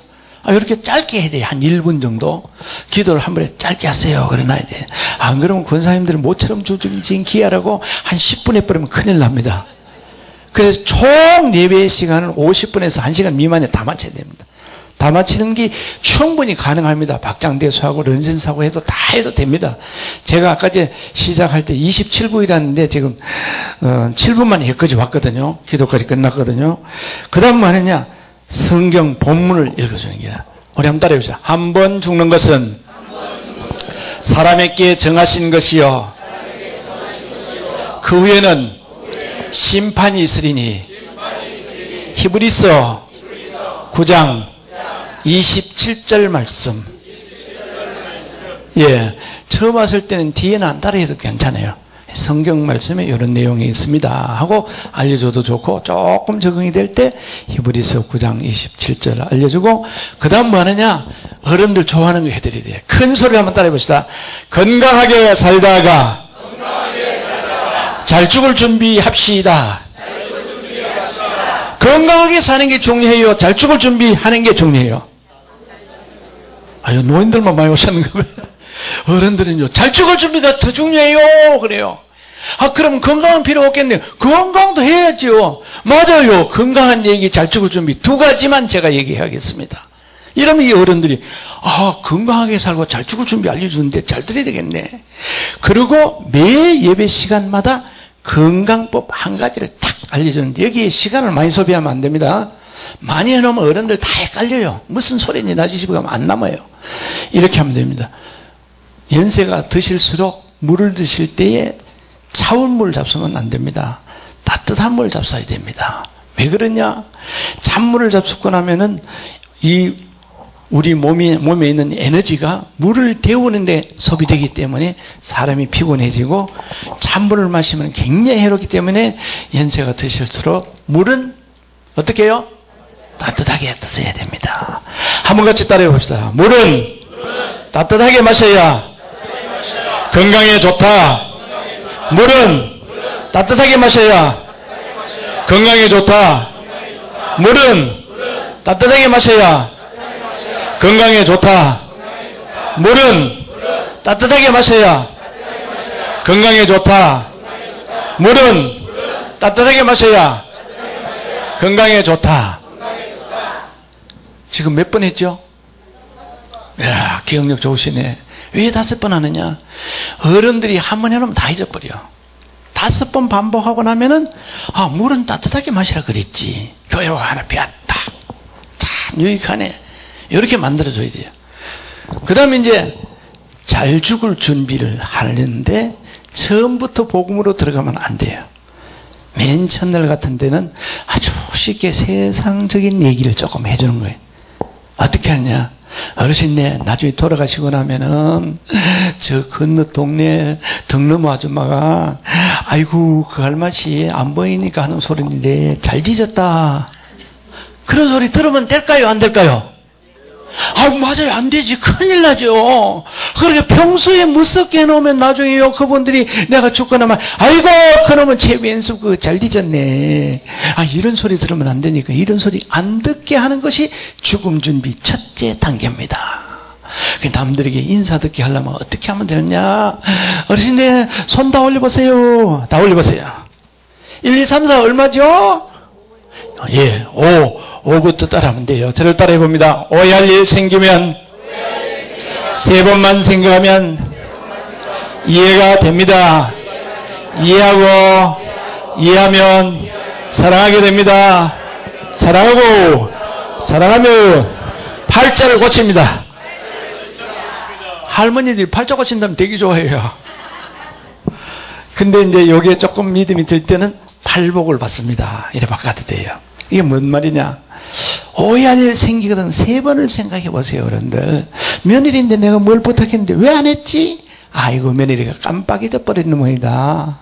이렇게 짧게 해야 돼요. 한 1분 정도. 기도를 한 번에 짧게 하세요. 그래 놔야 돼요. 안 그러면 권사님들은 모처럼 주중진 기하라고 한 10분 해버리면 큰일 납니다. 그래서 총 예배의 시간은 50분에서 1시간 미만에 다 맞춰야 됩니다. 다 맞히는 게 충분히 가능합니다. 박장대소하고 런센사고 해도 다 해도 됩니다. 제가 아까 시작할 때 27부이라는데 지금 7분만 여기까지 왔거든요. 기도까지 끝났거든요. 그 다음 뭐 하느냐? 성경 본문을 읽어주는 거야. 우리 한번 따라해 보시죠. 한 번 죽는 것은 사람에게 정하신 것이요 그 후에는 심판이 있으리니. 히브리서 9장 27절 말씀. 예, 처음 왔을 때는 뒤에는 안 따라해도 괜찮아요. 성경 말씀에 이런 내용이 있습니다 하고 알려줘도 좋고, 조금 적응이 될 때 히브리서 9장 27절 알려주고, 그 다음 뭐 하느냐? 어른들 좋아하는 거 해드려야 돼요. 큰 소리 한번 따라해 봅시다. 건강하게 살다가 잘 죽을 준비합시다. 건강하게 사는 게 중요해요? 잘 죽을 준비하는 게 중요해요? 아유, 노인들만 많이 오셨는가 봐요. 어른들은요, 잘 죽을 준비가 더 중요해요. 그래요. 아, 그럼 건강은 필요 없겠네요. 건강도 해야죠. 맞아요. 건강한 얘기, 잘 죽을 준비 두 가지만 제가 얘기하겠습니다. 이러면 이 어른들이, 아, 건강하게 살고 잘 죽을 준비 알려주는데 잘 들어야 되겠네. 그리고 매 예배 시간마다 건강법 한 가지를 딱 알려주는데, 여기에 시간을 많이 소비하면 안 됩니다. 많이 해놓으면 어른들 다 헷갈려요. 무슨 소리인지 나중에 집에 가면 안 남아요. 이렇게 하면 됩니다. 연세가 드실수록 물을 드실 때에 차운 물 잡수면 안 됩니다. 따뜻한 물 잡숴야 됩니다. 왜 그러냐? 찬물을 잡수고 나면은 우리 몸에 있는 에너지가 물을 데우는데 소비되기 때문에 사람이 피곤해지고, 찬물을 마시면 굉장히 해롭기 때문에 연세가 드실수록 물은 어떻게 해요? 따뜻하게 드셔야 됩니다. 한번 같이 따라해 봅시다. 물은 따뜻하게 마셔야 건강에 좋다. 물은 따뜻하게 마셔야 건강에 좋다. 물은 따뜻하게 마셔야 건강에 좋다. 물은 따뜻하게 마셔야 건강에 좋다. 물은 따뜻하게 마셔야 건강에 좋다. 지금 몇 번 했죠? 이야, 기억력 좋으시네. 왜 5번 하느냐? 어른들이 한 번 해놓으면 다 잊어버려. 5번 반복하고 나면은, 아, 물은 따뜻하게 마시라 그랬지. 교회와 하나 배웠다. 참 유익하네. 이렇게 만들어줘야 돼요. 그 다음에 이제 잘 죽을 준비를 하는데 처음부터 복음으로 들어가면 안 돼요. 맨 첫날 같은 데는 아주 쉽게 세상적인 얘기를 조금 해주는 거예요. 어떻게 하냐? 어르신네, 나중에 돌아가시고 나면은 저 건너 동네 덕너머 아줌마가 아이고 그 할맛이 안 보이니까 하는 소리인데 잘 지졌다. 그런 소리 들으면 될까요? 안 될까요? 아, 맞아요. 안 되지. 큰일 나죠. 그러니까 평소에 무섭게 해놓으면 나중에요, 그분들이 내가 죽거나 막, 아이고, 그놈은 최변수 그 잘 뒤졌네. 아, 이런 소리 들으면 안 되니까 이런 소리 안 듣게 하는 것이 죽음 준비 첫째 단계입니다. 남들에게 인사 듣게 하려면 어떻게 하면 되느냐? 어르신네, 손 다 올려보세요. 다 올려보세요. 1, 2, 3, 4 얼마죠? 예, 5부터 따라하면 돼요. 저를 따라해 봅니다. 오해할 일 생기면 3번만 생각하면 이해가 됩니다. 이해하면 사랑하게 됩니다. 사랑하면 팔자를 고칩니다. 할머니들이 팔자 고친다면 되게 좋아해요. 근데 이제 여기에 조금 믿음이 들 때는 팔복을 받습니다. 이래 바꿔도 돼요. 이게 뭔 말이냐? 오해할 일 생기거든 3번을 생각해 보세요, 어른들. 며느리인데 내가 뭘 부탁했는데 왜 안 했지? 아이고, 며느리가 깜빡 잊어버리는 모이다.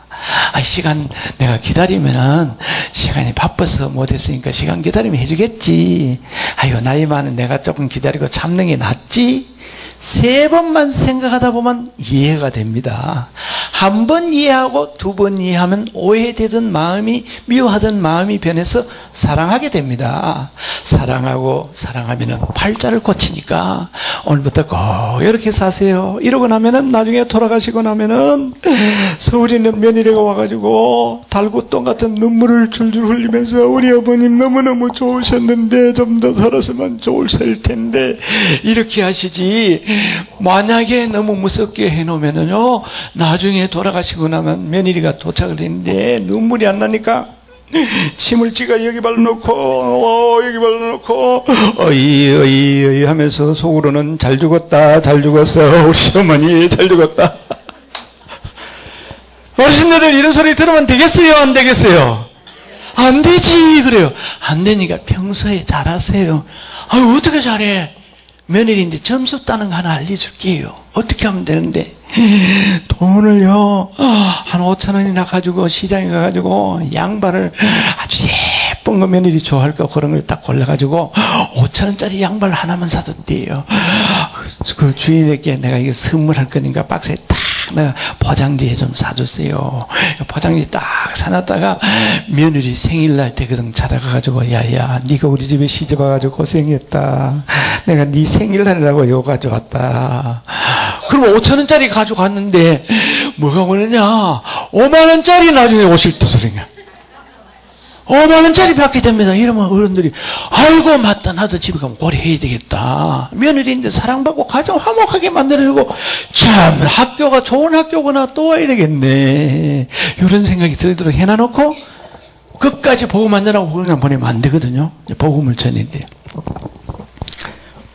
아, 시간 내가 기다리면은 시간이 바빠서 못했으니까 시간 기다리면 해주겠지. 아이고, 나이 많은 내가 조금 기다리고 참는 게 낫지. 3번만 생각하다 보면 이해가 됩니다. 한 번 이해하고 2번 이해하면 오해되던 마음이, 미워하던 마음이 변해서 사랑하게 됩니다. 사랑하면 팔자를 고치니까 오늘부터 꼭 이렇게 사세요. 이러고 나면은 나중에 돌아가시고 나면은 서울에 있는 며느리가 와가지고 달구똥 같은 눈물을 줄줄 흘리면서 우리 어머님 너무너무 좋으셨는데 좀 더 살았으면 좋으실 텐데 이렇게 하시지. 만약에 너무 무섭게 해놓으면은요, 나중에 돌아가시고 나면 며느리가 도착을 했는데 눈물이 안 나니까 침을 찌가 여기 발라놓고 여기 발라놓고 어이 하면서 속으로는 잘 죽었다, 잘 죽었어, 우리 어머니 잘 죽었다. 어르신들 이런 소리 들으면 되겠어요, 안 되겠어요? 안 되지. 그래요. 안 되니까 평소에 잘하세요. 아유, 어떻게 잘해? 며느리인데 점수 따는 거 하나 알려줄게요. 어떻게 하면 되는데? 돈을요, 한 5,000원이나 가지고 시장에 가가지고 양발을 아주 예쁜 거 며느리 좋아할 거 그런 걸 딱 골라가지고 5,000원짜리 양발 하나만 사도 돼요. 그 주인에게 내가 이거 선물할 거니까 박스에 딱 내가 포장지에 좀 사줬어요. 포장지 딱 사놨다가 며느리 생일날 때거든 찾아가가지고 야야 네가 우리 집에 시집 와가지고 고생했다. 내가 네 생일날이라고 이거 가져왔다. 그럼 5,000원짜리 가져갔는데 뭐가 오느냐 5만원짜리 나중에 오실 때 소리냐 5만원짜리 받게 됩니다. 이러면 어른들이 아이고 맞다 나도 집에 가면 고래 해야 되겠다. 며느리인데 사랑받고 가정 화목하게 만들어주고 참 학교가 좋은 학교구나 또 와야 되겠네. 이런 생각이 들도록 해놔놓고 끝까지 복음 안 전하고 그냥 보내면 안 되거든요. 복음을 전해야 돼요.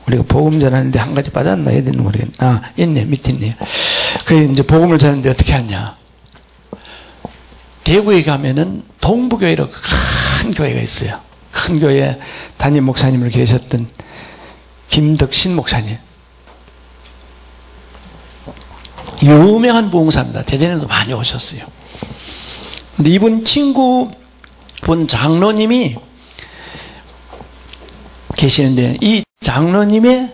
우리가 복음 전하는데 한 가지 빠졌나 해야 되는 모르겠네. 아 있네 밑에 있네요. 그래 이제 복음을 전하는데 어떻게 하냐. 대구에 가면은 동부교회로 큰 교회가 있어요. 큰 교회 담임 목사님으로 계셨던 김덕신 목사님. 유명한 부흥사입니다. 대전에도 많이 오셨어요. 근데 이분 친구분 장로님이 계시는데 이 장로님의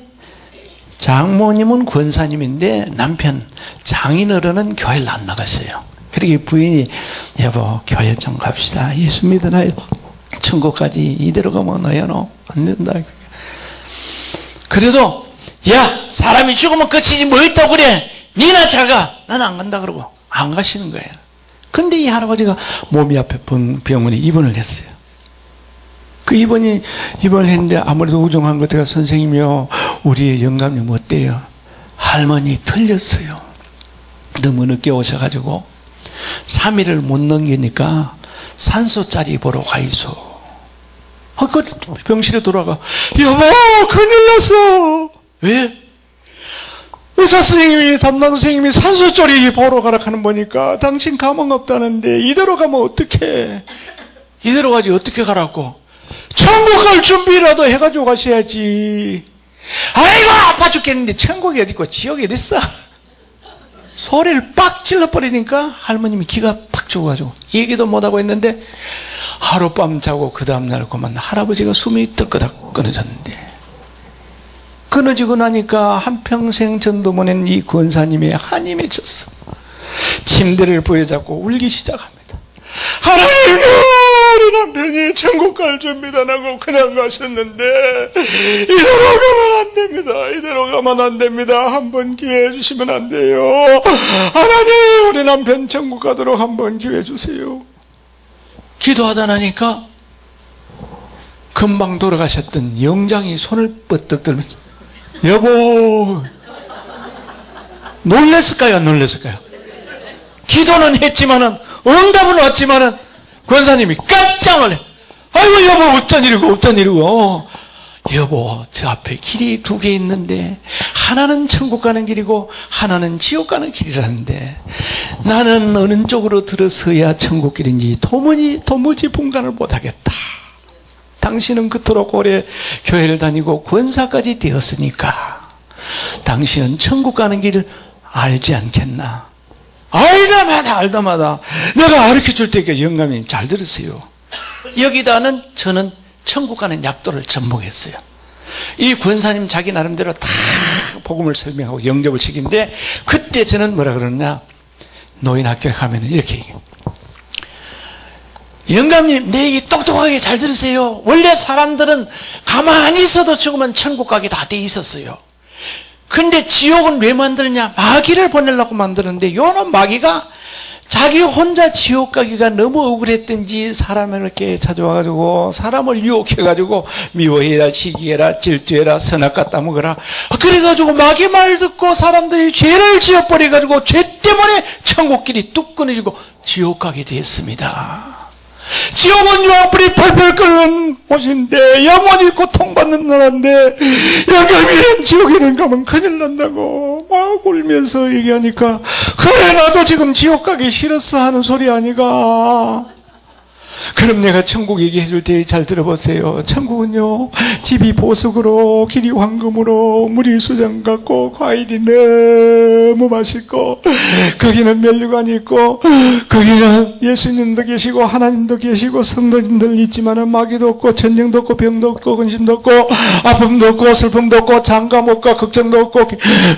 장모님은 권사님인데 남편 장인어른은 교회를 안 나갔어요. 그러게 부인이 여보 교회 좀 갑시다. 예수 믿으나 천국까지 이대로 가면 너야너 안 된다. 그래도 야 사람이 죽으면 끝이지 뭐 있다고 그래. 니나 자가 나는 안 간다 그러고 안 가시는 거예요. 근데 이 할아버지가 몸이 아파 병원에 입원을 했어요. 그 입원을 했는데 아무래도 우정한 것 같아가 선생님이요 우리의 영감님 어때요? 할머니 틀렸어요. 너무 늦게 오셔가지고 3일을 못 넘기니까 산소짜리 보러 가이소. 그 병실에 돌아가. 여보 큰일 났어. 왜? 의사 선생님이 담당 선생님이 산소짜리 보러 가라 하는 거니까 당신 가망 없다는데 이대로 가면 어떡해. 이대로 가지 어떻게 가라고. 천국 갈 준비라도 해가지고 가셔야지. 아이고 아파 죽겠는데 천국이 어디 있고 지옥이 어디 있어. 소리를 빡 찔러버리니까 할머님이 기가 팍 죽어가지고 얘기도 못하고 있는데 하룻밤 자고 그 다음날 그만 할아버지가 숨이 뜨끄덕 끊어졌는데 끊어지고 나니까 한평생 전도 보낸 이 권사님의 한이 맺혔어. 침대를 부여잡고 울기 시작합니다. 하나님 우리 남편이 천국 갈 준비도 안 하고 그냥 가셨는데 이대로 가면 안 됩니다. 이대로 가면 안 됩니다. 한번 기회 주시면 안 돼요. 하나님 우리 남편 천국 가도록 한번 기회 주세요. 기도하다 나니까 금방 돌아가셨던 영장이 손을 뻗떡 들면서 여보 놀랬을까요? 안 놀랬을까요? 기도는 했지만은 응답은 왔지만은 권사님이 깜짝 놀래. 아이고 여보 어쩐 일이고 어쩐 일이고. 여보 저 앞에 길이 2개 있는데 하나는 천국 가는 길이고 하나는 지옥 가는 길이라는데 나는 어느 쪽으로 들어서야 천국 길인지 도무지 분간을 못하겠다. 당신은 그토록 오래 교회를 다니고 권사까지 되었으니까 당신은 천국 가는 길을 알지 않겠나. 알다마다 내가 가르쳐줄 테니까 영감님 잘 들으세요. 여기다는 저는 천국 가는 약도를 접목했어요. 이 권사님 자기 나름대로 다 복음을 설명하고 영접을 시키는데 그때 저는 뭐라 그러느냐 노인학교에 가면 이렇게 얘기해요. 영감님 내 얘기 똑똑하게 잘 들으세요. 원래 사람들은 가만히 있어도 죽으면 천국 가게 다 돼 있었어요. 근데 지옥은 왜 만드느냐? 마귀를 보내려고 만드는데 요놈 마귀가 자기 혼자 지옥 가기가 너무 억울했던지 사람을 이렇게 찾아와가지고 사람을 유혹해가지고 미워해라 시기해라 질투해라 선악과 따먹어라 그래가지고 마귀 말 듣고 사람들이 죄를 지어버려가지고 죄 때문에 천국길이 뚝 끊어지고 지옥 가게 되었습니다. 지옥은 유황불이 펄펄 끓는 곳인데 영원히 고통받는 나라인데 영감이는 지옥에는 가면 큰일 난다고 막 울면서 얘기하니까 그래 나도 지금 지옥 가기 싫었어 하는 소리 아니가. 그럼 내가 천국 얘기해 줄 때 잘 들어보세요. 천국은요, 집이 보석으로, 길이 황금으로, 물이 수정 같고, 과일이 너무 맛있고, 거기는 면류관이 있고, 거기는 예수님도 계시고, 하나님도 계시고, 성도님들 있지만은 마귀도 없고, 전쟁도 없고, 병도 없고, 근심도 없고, 아픔도 없고, 슬픔도 없고, 장감 없고, 걱정도 없고,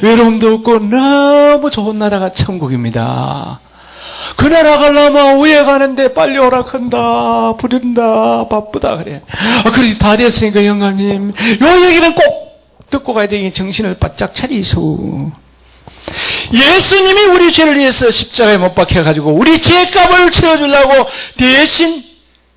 외로움도 없고, 너무 좋은 나라가 천국입니다. 그 나라 가려면 우에 가는데 빨리 오라 큰다, 부른다, 바쁘다 그래. 그래 다 됐으니까 영감님, 요 얘기는 꼭 듣고 가야 되니 정신을 바짝 차리소. 예수님이 우리 죄를 위해서 십자가에 못 박혀가지고 우리 죄값을 채워주려고 대신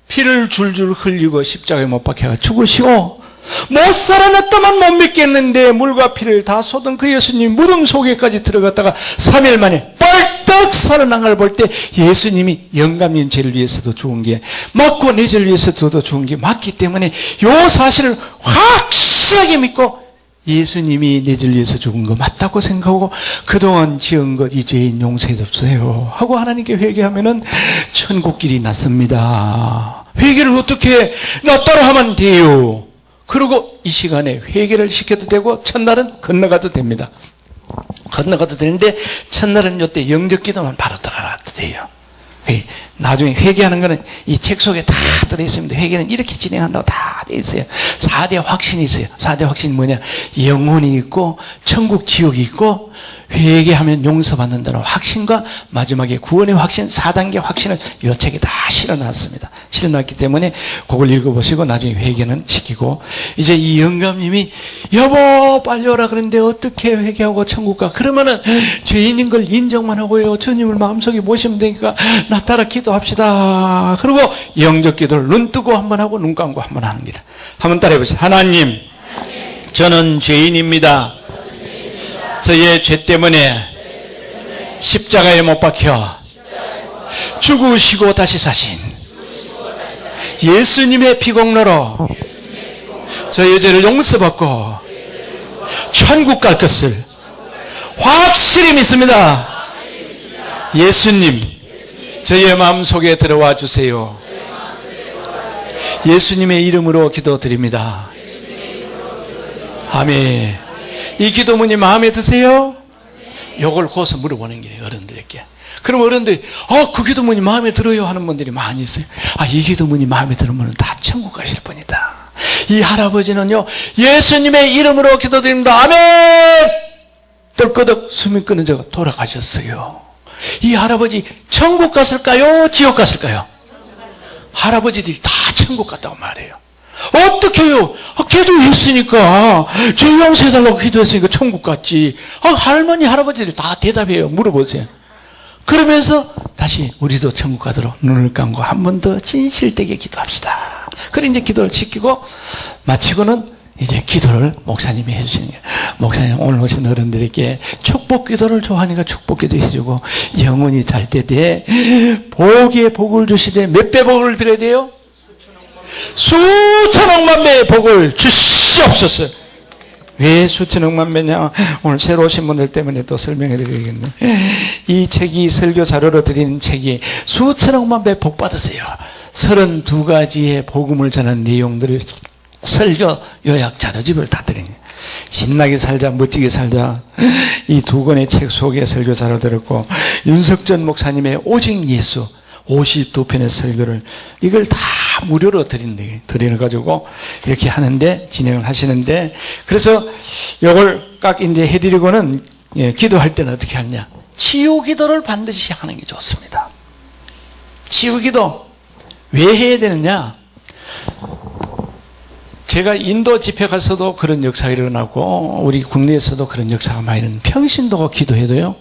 피를 줄줄 흘리고 십자가에 못 박혀가 죽으시고, 못 살아났다만 못 믿겠는데 물과 피를 다 쏟은 그 예수님 무덤 속에까지 들어갔다가 3일 만에 벌떡 살아난 걸 볼 때 예수님이 영감님 죄를 위해서도 죽은 게 맞고 내 죄를 위해서도 죽은 게 맞기 때문에 요 사실을 확실하게 믿고 예수님이 내 죄를 위해서 죽은 거 맞다고 생각하고 그동안 지은 것 이 죄인 용서해 줬어요 하고 하나님께 회개하면은 천국길이 낫습니다. 회개를 어떻게 나 따라 하면 돼요? 그리고 이 시간에 회개를 시켜도 되고 첫날은 건너가도 됩니다. 건너가도 되는데 첫날은 이때 영접기도만 바로 들어가도 돼요. 나중에 회개하는 거는 이 책 속에 다 들어있습니다. 회개는 이렇게 진행한다고 다 되어 있어요. 4대 확신이 있어요. 4대 확신이 뭐냐? 영혼이 있고 천국 지옥이 있고 회개하면 용서받는다는 확신과 마지막에 구원의 확신, 4단계 확신을 이 책에 다 실어놨습니다. 실어놨기 때문에 그걸 읽어보시고 나중에 회개는 시키고, 이제 이 영감님이 여보 빨리 오라 그러는데 어떻게 회개하고 천국 가? 그러면은 죄인인 걸 인정만 하고요, 주님을 마음속에 모시면 되니까 나 따라 기도합시다. 그리고 영접 기도를 눈 뜨고 한번 하고 눈 감고 한번 합니다. 한번 따라해보세요. 하나님, 저는 죄인입니다. 저의 죄 때문에 십자가에 못 박혀 죽으시고 다시 사신 예수님의 피공로로 저의 죄를 용서받고 천국 갈 것을 확실히 믿습니다. 예수님, 저의 마음속에 들어와 주세요. 예수님의 이름으로 기도드립니다. 아멘. 이 기도문이 마음에 드세요? 요걸 고서 물어보는 게 어른들에게. 그럼 어른들이 그 기도문이 마음에 들어요 하는 분들이 많이 있어요. 이 기도문이 마음에 들으면 다 천국 가실 분이다. 이 할아버지는요, 예수님의 이름으로 기도드립니다. 아멘! 떨거덕 숨이 끊어져 돌아가셨어요. 이 할아버지 천국 갔을까요? 지옥 갔을까요? 할아버지들이 다 천국 갔다고 말해요. 어떻게요? 기도했으니까, 죄 용서해달라고 기도했으니까 천국 갔지. 할머니, 할아버지들이 다 대답해요. 물어보세요. 그러면서 다시 우리도 천국 가도록 눈을 감고 한 번 더 진실되게 기도합시다. 그래 이제 기도를 시키고 마치고는 이제 기도를 목사님이 해주시는 거예요. 목사님, 오늘 오신 어른들에게 축복 기도를 좋아하니까 축복 기도 해주고, 영혼이 잘 때 돼 복에 복을 주시되 몇 배 복을 빌어야 돼요? 수천억만 배의 복을 주시옵소서. 왜 수천억만 배냐? 오늘 새로 오신 분들 때문에 또 설명해 드리겠네. 이 책이 설교 자료로 드리는 책이 수천억만 배 복 받으세요. 32가지의 복음을 전하는 내용들을 설교 요약 자료집을 다 드린 거예요. 신나게 살자, 멋지게 살자. 이 두 권의 책 속에 설교 자료 들었고, 윤석전 목사님의 오직 예수 52편의 설교를 이걸 다 무료로 드려가지고 이렇게 하는데, 진행을 하시는데, 그래서 이걸 딱 이제 해드리고는, 기도할 때는 어떻게 하느냐? 치유 기도를 반드시 하는 게 좋습니다. 치유 기도. 왜 해야 되느냐? 제가 인도 집회 가서도 그런 역사가 일어나고, 우리 국내에서도 그런 역사가 많이 일어나는, 평신도가 기도해도요,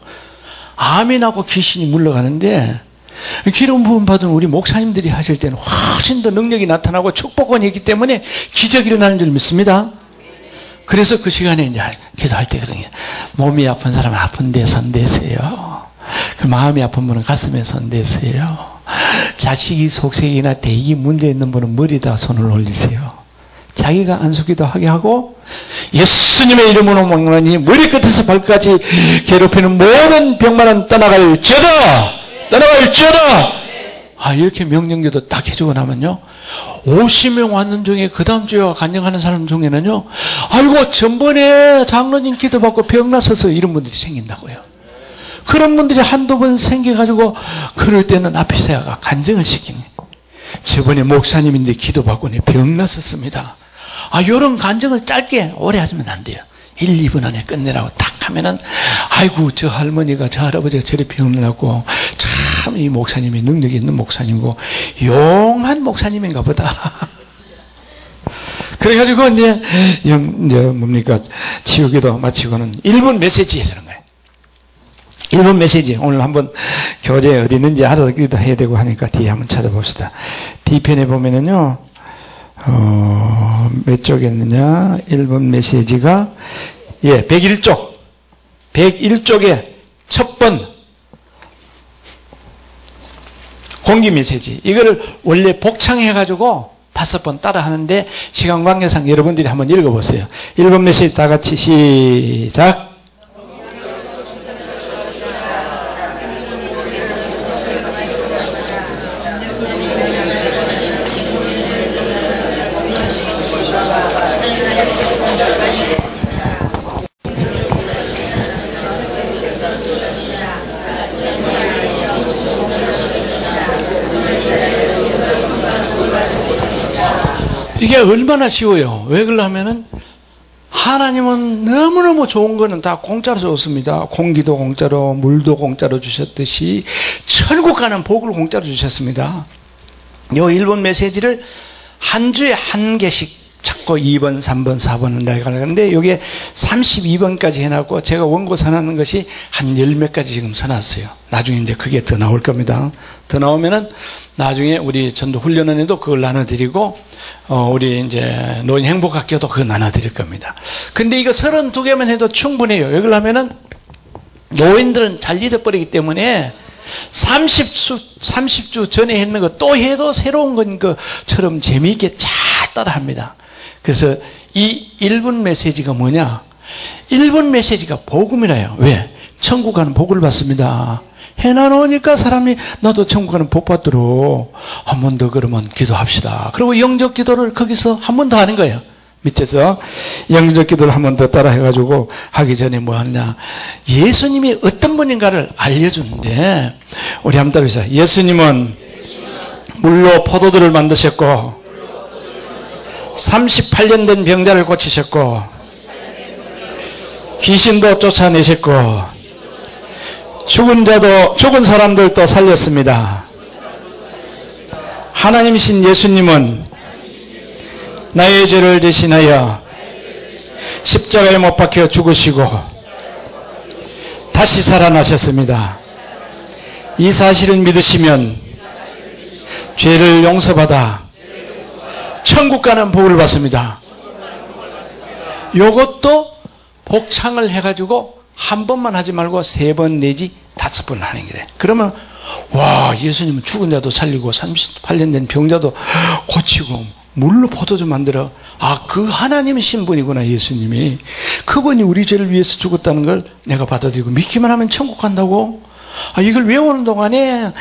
아멘하고 귀신이 물러가는데, 기름 부음 받은 우리 목사님들이 하실 때는 훨씬 더 능력이 나타나고 축복권이 있기 때문에 기적이 일어나는 줄 믿습니다. 그래서 그 시간에 이제 기도할 때 그런 게, 몸이 아픈 사람은 아픈데 손 대세요. 그 마음이 아픈 분은 가슴에 손 대세요. 자식이 속색이나 대기 문제 있는 분은 머리에다 손을 올리세요. 자기가 안수기도 하게 하고, 예수님의 이름으로 먹노니 머리끝에서 발까지 괴롭히는 모든 병만은 떠나갈지어다. 떠나갈지어다. 이렇게 명령기도 딱 해주고 나면요, 50명 왔는 중에 그 다음 주에 간증하는 사람 중에는요, 아이고 전번에 장로님 기도받고 병 났어서 이런 분들이 생긴다고요. 그런 분들이 한두 번 생겨가지고 그럴 때는 앞에서가 간증을 시키니, 저번에 목사님인데 기도받고 병 났었습니다. 이런 간증을 짧게 오래 하시면 안 돼요. 1, 2분 안에 끝내라고 딱 하면은, 아이고 저 할머니가 저 할아버지가 저리 병을 났고 참 이 목사님이 능력이 있는 목사님이고 용한 목사님인가 보다. 그래가지고 이제 뭡니까, 치유기도 마치고는 1분 메시지 해주는 거예요. 1분 메시지. 오늘 한번 교재 어디 있는지 알아기도 해야 되고 하니까 뒤에 한번 찾아봅시다. 뒤편에 보면은요, 몇 쪽에 있느냐, 1분 메시지가 101쪽 101쪽에 첫 번 공기 메시지, 이거를 원래 복창해가지고 5번 따라 하는데 시간 관계상 여러분들이 한번 읽어보세요. 1번 메시지 다 같이 시작. 이게 얼마나 쉬워요. 왜 그러냐면은 하나님은 너무너무 좋은 거는 다 공짜로 줬습니다. 공기도 공짜로, 물도 공짜로 주셨듯이 천국 가는 복을 공짜로 주셨습니다. 요 1번 메시지를 한 주에 한 개씩 찾고 2번, 3번, 4번은 내가 가는데 여기에 32번까지 해놨고, 제가 원고 선하는 것이 한 10몇 가지 지금 써놨어요. 나중에 이제 그게 더 나올 겁니다. 더 나오면은 나중에 우리 전도 훈련원에도 그걸 나눠드리고, 우리 이제 노인 행복학교도 그거 나눠드릴 겁니다. 근데 이거 32개만 해도 충분해요. 왜 그러냐면은 노인들은 잘 잊어버리기 때문에 30주 전에 했는 거 또 해도 새로운 건 것처럼 재미있게 잘 따라 합니다. 그래서 이 1분 메시지가 뭐냐? 1분 메시지가 복음이라요. 왜? 천국 가는 복을 받습니다. 해놔놓으니까 사람이 나도 천국 가는 복 받도록 한 번 더 그러면 기도합시다. 그리고 영적 기도를 거기서 한 번 더 하는 거예요. 밑에서 영적 기도를 한 번 더 따라 해가지고 하기 전에 뭐 하느냐, 예수님이 어떤 분인가를 알려주는데, 우리 한번 따라해보세요. 예수님은 물로 포도들을 만드셨고 38년 된 병자를 고치셨고 귀신도 쫓아내셨고 죽은 사람들도 살렸습니다. 하나님이신 예수님은 나의 죄를 대신하여 십자가에 못 박혀 죽으시고 다시 살아나셨습니다. 이 사실을 믿으시면 죄를 용서받아 천국 가는 복을 받습니다. 요것도 복창을 해가지고 한 번만 하지 말고 3번 내지 5번 하는 게 돼. 그러면 와, 예수님은 죽은 자도 살리고 38년 된 병자도 고치고 물로 포도주 만들어. 그 하나님이신 분이구나. 예수님이 그분이 우리 죄를 위해서 죽었다는 걸 내가 받아들이고 믿기만 하면 천국 간다고. 이걸 외우는 동안에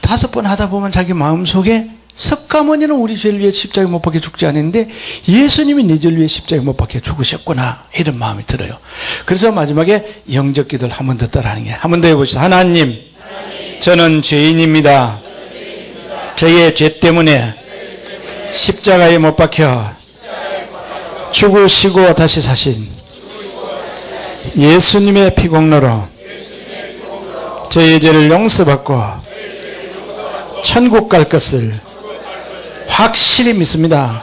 5번 하다 보면 자기 마음속에 석가모니는 우리 죄를 위해 십자가에 못 박혀 죽지 않았는데 예수님이 내 죄를 위해 십자가에 못 박혀 죽으셨구나, 이런 마음이 들어요. 그래서 마지막에 영적 기도를 한 번 더 따라하는 게, 한 번 더 해보시죠. 하나님, 저는 죄인입니다. 저의 죄 때문에 십자가에 못 박혀 죽으시고 다시 사신 예수님의 피공로로 저의 죄를 용서받고 천국 갈 것을 확실히 믿습니다.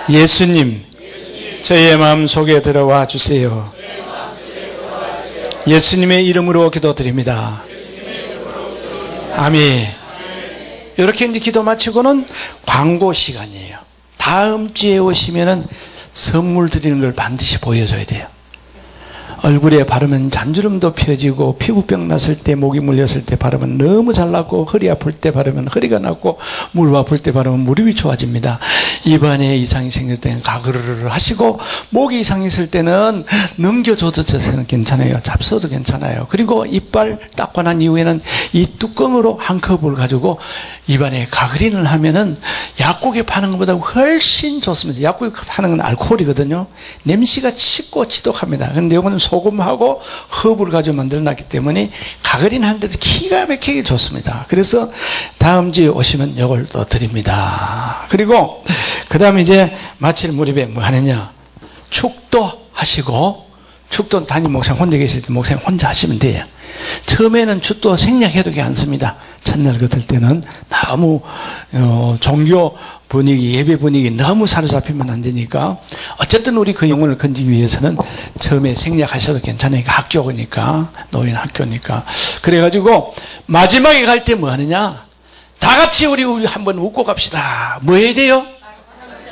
예수님, 저의 마음 속에 들어와 주세요. 예수님의 이름으로 기도드립니다. 아멘. 이렇게 이제 기도 마치고는 광고 시간이에요. 다음 주에 오시면은 선물 드리는 걸 반드시 보여줘야 돼요. 얼굴에 바르면 잔주름도 펴지고, 피부병 났을 때, 목이 물렸을 때 바르면 너무 잘 낫고, 허리 아플 때 바르면 허리가 낫고, 무릎 아플 때 바르면 무릎이 좋아집니다. 입안에 이상이 생길 때는 가그르르 하시고, 목이 이상이 있을 때는 넘겨줘도 저는 괜찮아요. 잡숴도 괜찮아요. 그리고 이빨 닦고 난 이후에는 이 뚜껑으로 한 컵을 가지고 입안에 가그린을 하면은 약국에 파는 것보다 훨씬 좋습니다. 약국에 파는 건 알코올이거든요. 냄새가 짙고 지독합니다. 그런데 이거는 소금하고 허브를 가지고 만들어놨기 때문에 가그린 하는데도 기가 막히게 좋습니다. 그래서 다음 주에 오시면 이걸 또 드립니다. 그리고 그 다음에 이제 마칠 무렵에 뭐 하느냐, 축도하시고, 축도 담임 목사님 혼자 계실 때 목사님 혼자 하시면 돼요. 처음에는 축도 생략해도 괜찮습니다. 첫날 같을 때는 너무 종교 분위기, 예배 분위기 너무 사로잡히면 안 되니까, 어쨌든 우리 그 영혼을 건지기 위해서는 처음에 생략하셔도 괜찮으니까, 학교니까, 노인 학교니까. 그래가지고 마지막에 갈 때 뭐 하느냐, 다 같이 우리 한번 웃고 갑시다. 뭐 해야 돼요?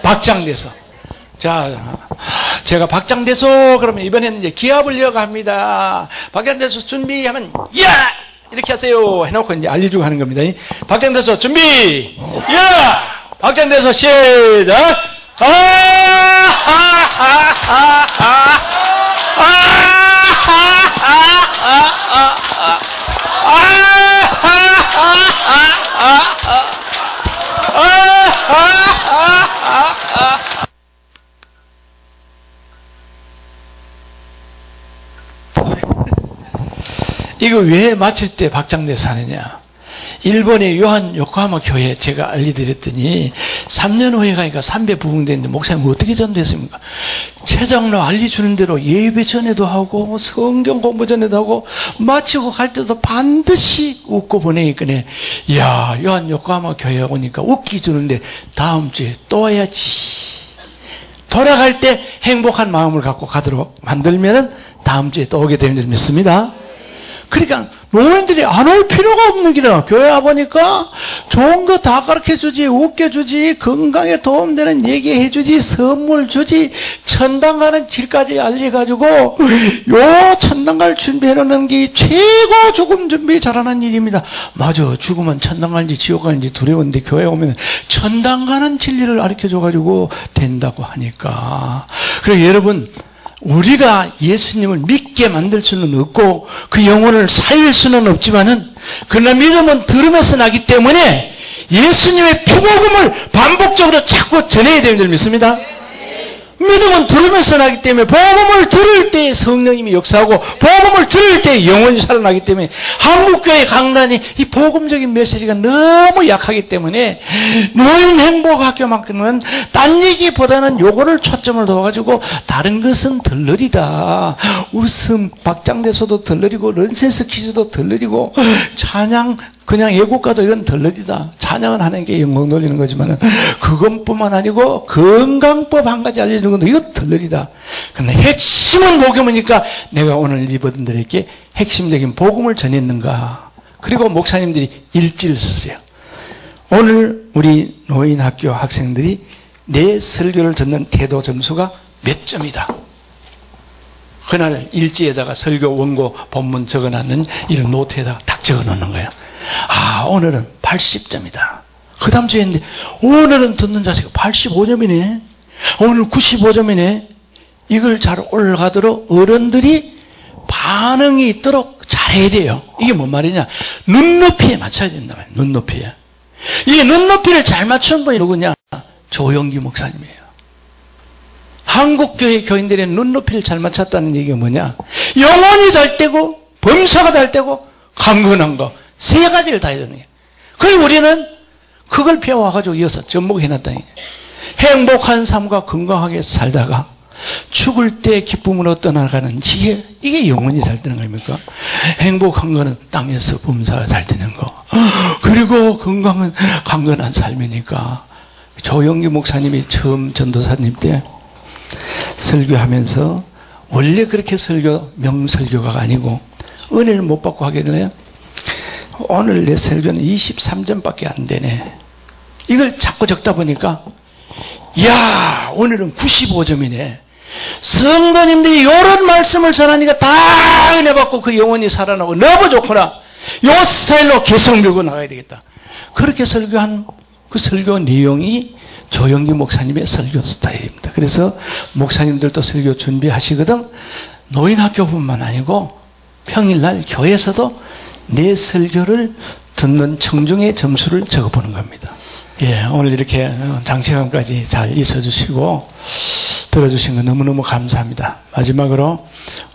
박장대소. 자, 제가 박장대소 그러면 이번에는 이제 기합을 이어갑니다. 박장대소 준비하면 야! 이렇게 하세요 해놓고 이제 알려주고 하는 겁니다. 박장대소 준비 야! 박장대소 시작! 이거 왜 마칠 때 박장대소 하느냐? 일본의 요한 요코하마 교회 제가 알려드렸더니 3년 후에 가니까 300 부흥되는데 목사님 어떻게 전도했습니까? 최장로 알려주는 대로 예배 전에도 하고 성경 공부 전에도 하고 마치고 갈 때도 반드시 웃고 보내니까네. 이야, 요한 요코하마 교회 오니까 웃기 주는데 다음 주에 또 와야지. 돌아갈 때 행복한 마음을 갖고 가도록 만들면은 다음 주에 또 오게 되는 줄 믿습니다. 그러니까 노인들이 안 올 필요가 없는 길이야. 교회 와보니까 좋은 거 다 가르쳐주지, 웃겨주지, 건강에 도움되는 얘기해주지, 선물 주지, 천당 가는 길까지 알려가지고 요 천당 갈 준비해놓는 게 최고 죽음 준비 잘하는 일입니다. 맞아, 죽으면 천당 갈지 지옥 갈지 두려운데 교회 오면 천당 가는 진리를 가르쳐줘가지고 된다고 하니까. 그래서 여러분, 우리가 예수님을 믿게 만들 수는 없고 그 영혼을 살릴 수는 없지만은, 그러나 믿음은 들음에서 나기 때문에 예수님의 피복음을 반복적으로 자꾸 전해야 되는 줄 믿습니다. 믿음은 들으면서 나기 때문에 복음을 들을 때 성령님이 역사하고 복음을 들을 때 영혼이 살아나기 때문에, 한국교회 강단이 이 복음적인 메시지가 너무 약하기 때문에 노인 행복학교만큼은 딴 얘기보다는 요거를 초점을 둬가지고 다른 것은 덜러리다. 웃음 박장대소도 덜러리고 런센스 퀴즈도 덜러리고 찬양 그냥 예고가도 이건 덜러리다. 찬양은 하는 게 영광 돌리는 거지만 그것뿐만 아니고 건강법 한 가지 알려주는 것도 이거 덜러리다. 그런데 핵심은 복음이니까 내가 오늘 이분들에게 핵심적인 복음을 전했는가. 그리고 목사님들이 일지를 쓰세요. 오늘 우리 노인학교 학생들이 내 설교를 듣는 태도 점수가 몇 점이다. 그날 일지에다가 설교 원고 본문 적어놨는 이런 노트에다가 딱 적어놓는 거야. 아, 오늘은 80점이다. 그 다음 주에 했는데 오늘은 듣는 자세가 85점이네. 오늘 95점이네. 이걸 잘 올라가도록 어른들이 반응이 있도록 잘해야 돼요. 이게 뭔 말이냐? 눈높이에 맞춰야 된단 말이에요. 눈높이에. 이 눈높이를 잘 맞춘 분이 누구냐? 조영기 목사님이에요. 한국교회 교인들의 눈높이를 잘 맞췄다는 얘기가 뭐냐? 영혼이 잘 되고 범사가 잘 되고 강건한 거. 세 가지를 다 해야 되는 거예요. 그리고 우리는 그걸 배워와가지고 이어서 접목해놨다니. 행복한 삶과 건강하게 살다가 죽을 때 기쁨으로 떠나가는 지혜, 이게 영원히 잘 되는 겁니까? 행복한 거는 땅에서 범사가 잘 되는 거. 그리고 건강은 강건한 삶이니까. 조영기 목사님이 처음 전도사님 때 설교하면서 원래 그렇게 명설교가 아니고 은혜를 못 받고 하게 되네요. 오늘 내 설교는 23점밖에 안 되네. 이걸 자꾸 적다 보니까 야, 오늘은 95점이네. 성도님들이 이런 말씀을 전하니까 다 은혜 받고 그 영혼이 살아나고 너무 좋구나. 요 스타일로 계속 밀고 나가야 되겠다. 그렇게 설교한 그 설교 내용이 조영기 목사님의 설교 스타일입니다. 그래서 목사님들도 설교 준비하시거든 노인학교뿐만 아니고 평일날 교회에서도 내 설교를 듣는 청중의 점수를 적어보는 겁니다. 예, 오늘 이렇게 장시간까지 잘 있어주시고 들어주신 거 너무너무 감사합니다. 마지막으로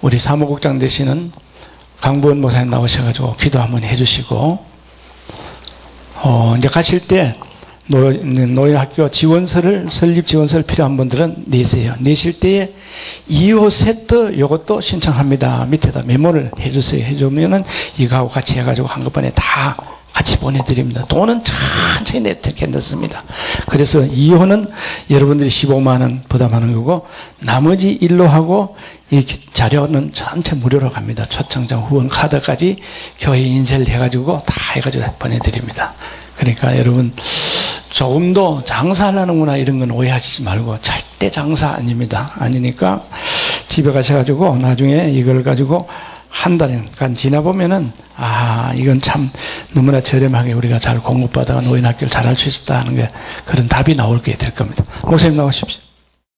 우리 사무국장 되시는 강부원 목사님 나오셔가지고 기도 한번 해주시고 이제 가실 때 노인학교 지원서를 설립 지원서를 필요한 분들은 내세요. 내실 때에 2호 세트 요것도 신청합니다. 밑에다 메모를 해주세요. 해주면은 이거하고 같이 해가지고 한꺼번에 다 같이 보내드립니다. 돈은 천천히 내도 괜찮습니다. 그래서 2호는 여러분들이 15만 원 부담하는 거고 나머지 1호하고 이 자료는 전체 무료로 갑니다. 초청장 후원 카드까지 교회 인쇄를 해가지고 다 해가지고 보내드립니다. 그러니까 여러분 조금도 장사하려는구나 이런 건 오해하시지 말고 절대 장사 아닙니다. 아니니까 집에 가셔가지고 나중에 이걸 가지고 한 달간 지나보면은 이건 참 너무나 저렴하게 우리가 잘 공급받아가 노인학교를 잘 할 수 있었다 하는 게 그런 답이 나올 게 될 겁니다. 목사님 나오십시오.